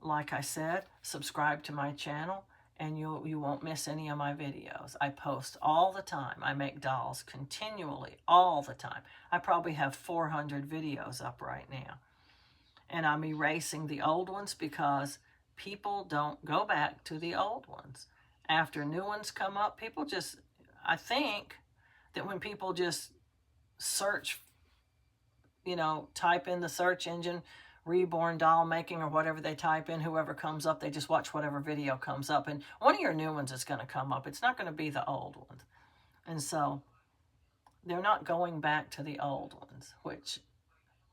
Like I said, subscribe to my channel and you won't miss any of my videos. I post all the time. I make dolls continually, all the time. I probably have 400 videos up right now. And I'm erasing the old ones because people don't go back to the old ones. After new ones come up, people just, I think that when people just search, type in the search engine, Reborn doll making or whatever they type in, whoever comes up, they just watch whatever video comes up. And one of your new ones is going to come up. It's not going to be the old ones. And so they're not going back to the old ones, which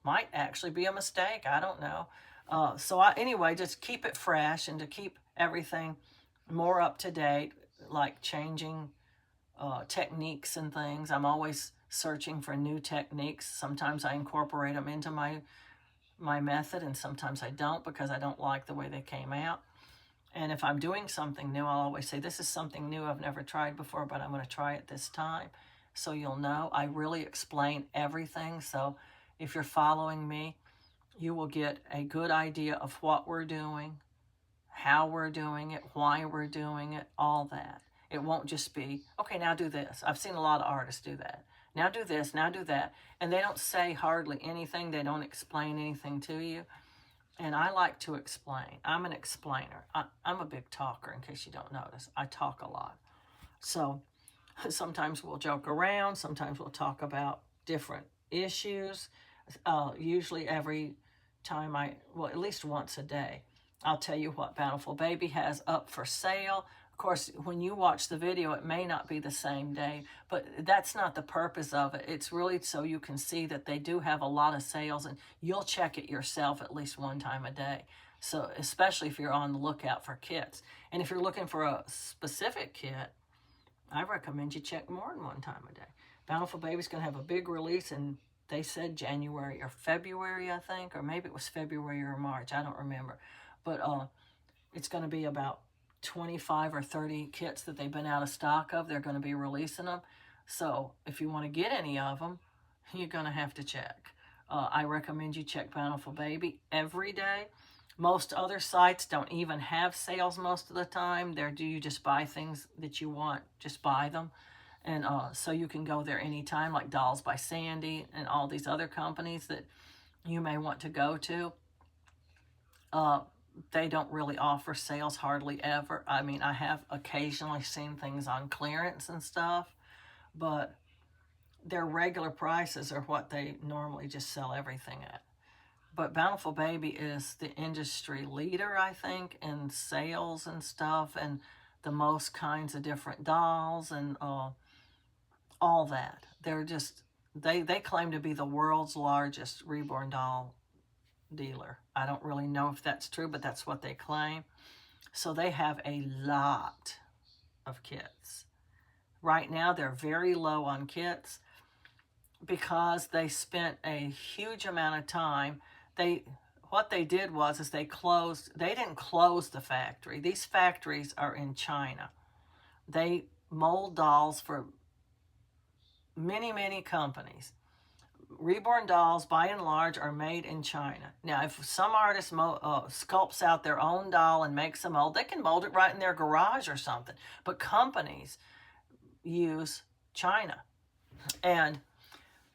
might actually be a mistake. I don't know. Anyway, just keep it fresh and to keep everything more up to date, like changing techniques and things. I'm always searching for new techniques. Sometimes I incorporate them into my method, and sometimes I don't because I don't like the way they came out. And if I'm doing something new, I'll always say, this is something new I've never tried before, but I'm going to try it this time. So you'll know. I really explain everything. So if you're following me, you will get a good idea of what we're doing, how we're doing it, why we're doing it, all that. It won't just be, okay, now do this. I've seen a lot of artists do that. Now do this, now do that. And they don't say hardly anything. They don't explain anything to you. And I like to explain. I'm an explainer. I'm a big talker, in case you don't notice. I talk a lot. So sometimes we'll joke around. Sometimes we'll talk about different issues. Usually every time at least once a day, I'll tell you what Bountiful Baby has up for sale. Of course, when you watch the video, it may not be the same day, but that's not the purpose of it. It's really so you can see that they do have a lot of sales, and you'll check it yourself at least one time a day. So especially if you're on the lookout for kits. And if you're looking for a specific kit, I recommend you check more than one time a day. Bountiful Baby's going to have a big release, and they said January or February, I think, or maybe it was February or March. I don't remember. But it's going to be about 25 or 30 kits that they've been out of stock of. They're going to be releasing them. So if you want to get any of them, you're going to have to check. I recommend you check Bountiful Baby every day. Most other sites don't even have sales most of the time. You just buy things that you want. Just buy them. And so you can go there anytime, like Dolls by Sandy and all these other companies that you may want to go to. They don't really offer sales hardly ever. I mean, I have occasionally seen things on clearance and stuff, but their regular prices are what they normally just sell everything at. But Bountiful Baby is the industry leader, I think, in sales and stuff, and the most kinds of different dolls and all that. They're just, they claim to be the world's largest reborn doll dealer. I don't really know if that's true, but that's what they claim. So they have a lot of kits. Right now, they're very low on kits because they spent a huge amount of time. What they did was they didn't close the factory. These factories are in China. They mold dolls for many, many companies. Reborn dolls, by and large, are made in China. Now, if some artist sculpts out their own doll and makes a mold, they can mold it right in their garage or something. But companies use China. And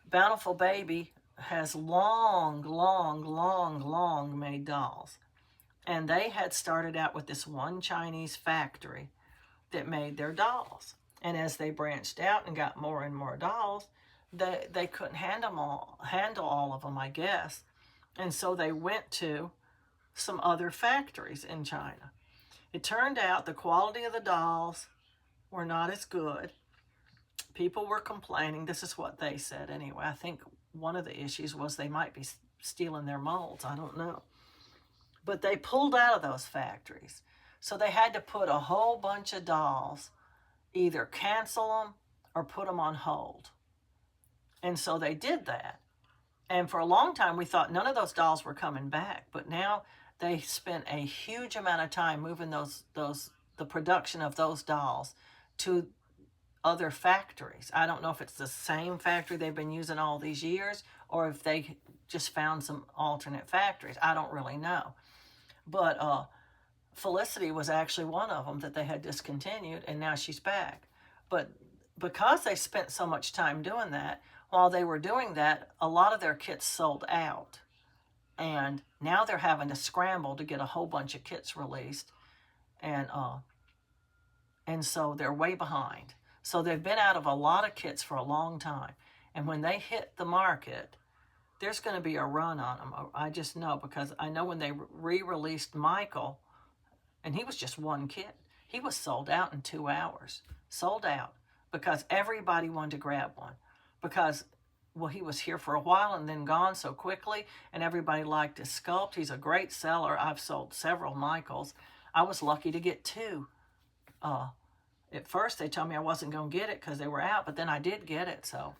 Bountiful Baby has long made dolls. And they had started out with this one Chinese factory that made their dolls. And as they branched out and got more and more dolls, they couldn't handle all of them, I guess. And so they went to some other factories in China. It turned out the quality of the dolls were not as good. People were complaining. This is what they said anyway. I think one of the issues was they might be stealing their molds. I don't know. But they pulled out of those factories. So they had to put a whole bunch of dolls, either cancel them or put them on hold. And so they did that. And for a long time, we thought none of those dolls were coming back. But now they spent a huge amount of time moving the production of those dolls to other factories. I don't know if it's the same factory they've been using all these years or if they just found some alternate factories. I don't really know. But Felicity was actually one of them that they had discontinued, and now she's back. But because they spent so much time doing that, while they were doing that, a lot of their kits sold out. And now they're having to scramble to get a whole bunch of kits released. And so they're way behind. So they've been out of a lot of kits for a long time. And when they hit the market, there's going to be a run on them. I just know, because I know when they re-released Michael, and he was just one kit, he was sold out in 2 hours. Sold out because everybody wanted to grab one. Because, well, he was here for a while and then gone so quickly, and everybody liked his sculpt. He's a great seller. I've sold several Michaels. I was lucky to get 2. At first, they told me I wasn't going to get it because they were out, but then I did get it, so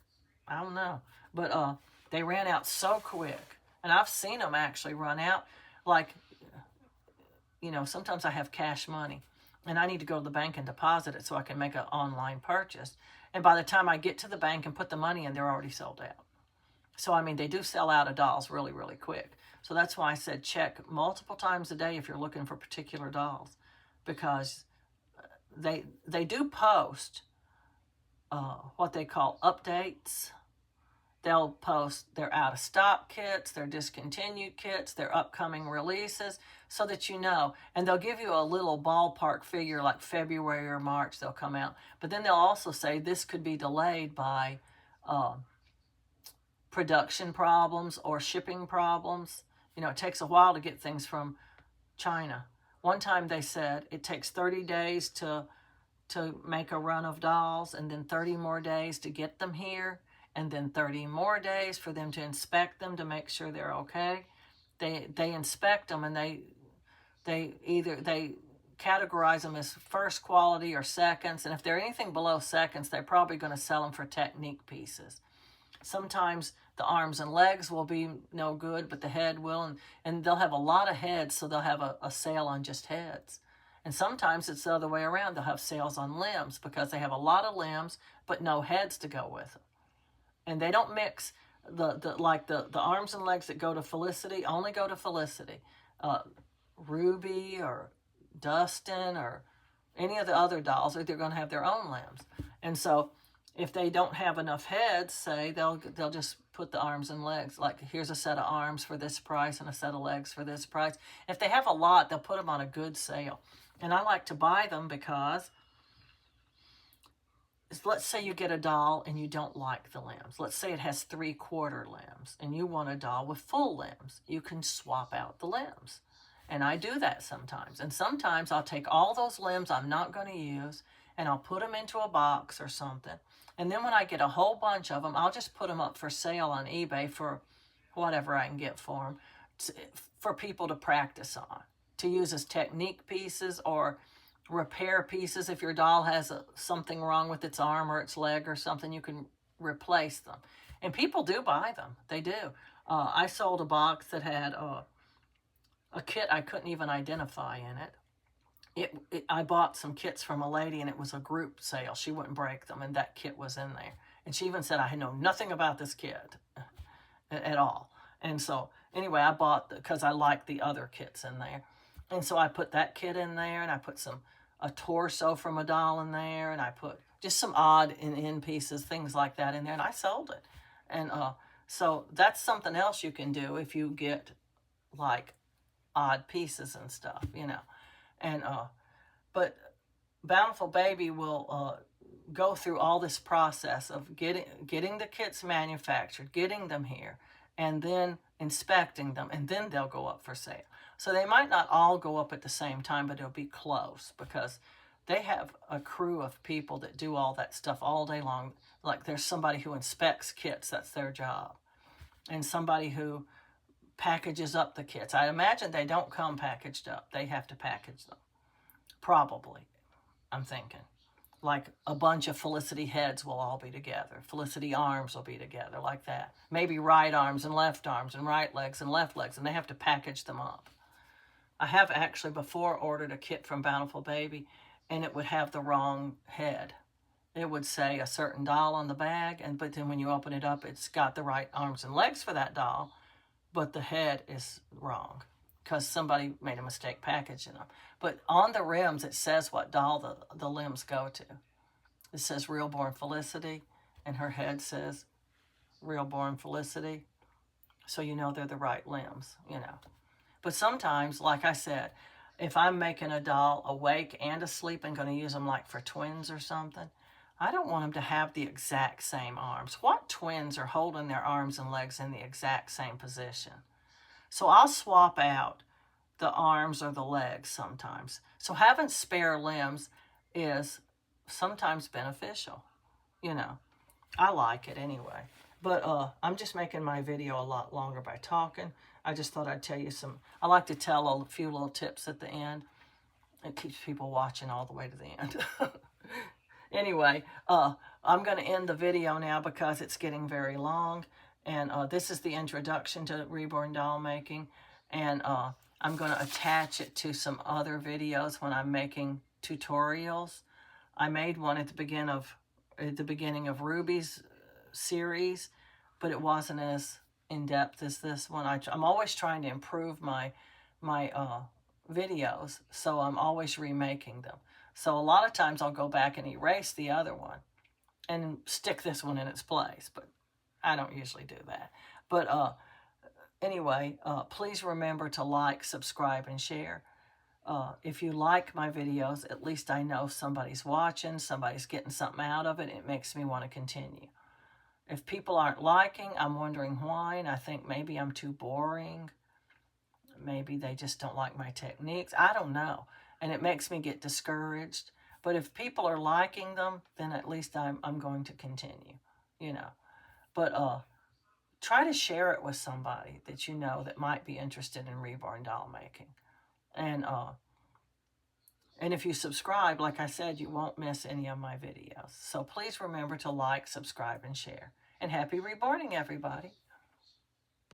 I don't know. But they ran out so quick, and I've seen them actually run out. Like, you know, sometimes I have cash money, and I need to go to the bank and deposit it so I can make an online purchase. And by the time I get to the bank and put the money in, they're already sold out. So, I mean, they do sell out of dolls really, really quick. So that's why I said check multiple times a day if you're looking for particular dolls, because they do post what they call updates. They'll post their out-of-stock kits, their discontinued kits, their upcoming releases, so that you know. And they'll give you a little ballpark figure, like February or March they'll come out. But then they'll also say this could be delayed by production problems or shipping problems. You know, it takes a while to get things from China. One time they said it takes 30 days to make a run of dolls, and then 30 more days to get them here, and then 30 more days for them to inspect them to make sure they're okay. They inspect them, and they categorize them as first quality or seconds, and if they're anything below seconds, they're probably going to sell them for technique pieces. Sometimes the arms and legs will be no good, but the head will, and they'll have a lot of heads, so they'll have a sale on just heads. And sometimes it's the other way around. They'll have sales on limbs because they have a lot of limbs, but no heads to go with them. And they don't mix the arms and legs that go to Felicity only go to Felicity. Ruby or Dustin or any of the other dolls, they're going to have their own limbs. And so If they don't have enough heads, say, they'll just put the arms and legs. Like, here's a set of arms for this price and a set of legs for this price. If they have a lot, they'll put them on a good sale. And I like to buy them because, let's say you get a doll and you don't like the limbs. Let's say it has 3/4 limbs and you want a doll with full limbs. You can swap out the limbs. And I do that sometimes. And sometimes I'll take all those limbs I'm not going to use and I'll put them into a box or something. And then when I get a whole bunch of them, I'll just put them up for sale on eBay for whatever I can get for them, for people to practice on, to use as technique pieces or repair pieces. If your doll has something wrong with its arm or its leg or something, you can replace them. And people do buy them. They do. I sold a box that had a kit I couldn't even identify in it. I bought some kits from a lady, and it was a group sale. She wouldn't break them, and that kit was in there. And she even said, I know nothing about this kit at all. And so, anyway, I bought, because I liked the other kits in there. And so I put that kit in there, and I put a torso from a doll in there, and I put just some odd end pieces, things like that in there, and I sold it. And so that's something else you can do if you get, like, odd pieces and stuff, you know. And but Bountiful Baby will go through all this process of getting the kits manufactured, getting them here, and then inspecting them, and then they'll go up for sale. So they might not all go up at the same time, but it'll be close, because they have a crew of people that do all that stuff all day long. Like, there's somebody who inspects kits, that's their job, and somebody who packages up the kits. I imagine they don't come packaged up. They have to package them. Probably, I'm thinking. Like, a bunch of Felicity heads will all be together. Felicity arms will be together, like that. Maybe right arms and right legs and left legs, and they have to package them up. I have actually before ordered a kit from Bountiful Baby, and it would have the wrong head. It would say a certain doll on the bag, but then when you open it up, it's got the right arms and legs for that doll, but the head is wrong because somebody made a mistake packaging them. But on the rims, it says what doll the limbs go to. It says Reborn Felicity, and her head says Reborn Felicity. So you know they're the right limbs, you know. But sometimes, like I said, if I'm making a doll awake and asleep and going to use them like for twins or something, I don't want them to have the exact same arms. What twins are holding their arms and legs in the exact same position? So I'll swap out the arms or the legs sometimes. So having spare limbs is sometimes beneficial. You know, I like it anyway. But I'm just making my video a lot longer by talking. I just thought I'd tell you I like to tell a few little tips at the end. It keeps people watching all the way to the end. Anyway, I'm going to end the video now because it's getting very long. And this is the introduction to Reborn doll making. And I'm going to attach it to some other videos when I'm making tutorials. I made one at the beginning of Ruby's series, but it wasn't as in-depth as this one. I'm always trying to improve my videos, so I'm always remaking them. So a lot of times I'll go back and erase the other one and stick this one in its place, but I don't usually do that. But anyway, please remember to like, subscribe, and share. If you like my videos, at least I know somebody's watching, somebody's getting something out of it. It makes me want to continue. If people aren't liking, I'm wondering why, and I think maybe I'm too boring. Maybe they just don't like my techniques. I don't know. And it makes me get discouraged. But if people are liking them, then at least I'm going to continue, you know. But try to share it with somebody that you know that might be interested in reborn doll making. And if you subscribe, like I said, you won't miss any of my videos. So please remember to like, subscribe, and share. And happy reborning, everybody.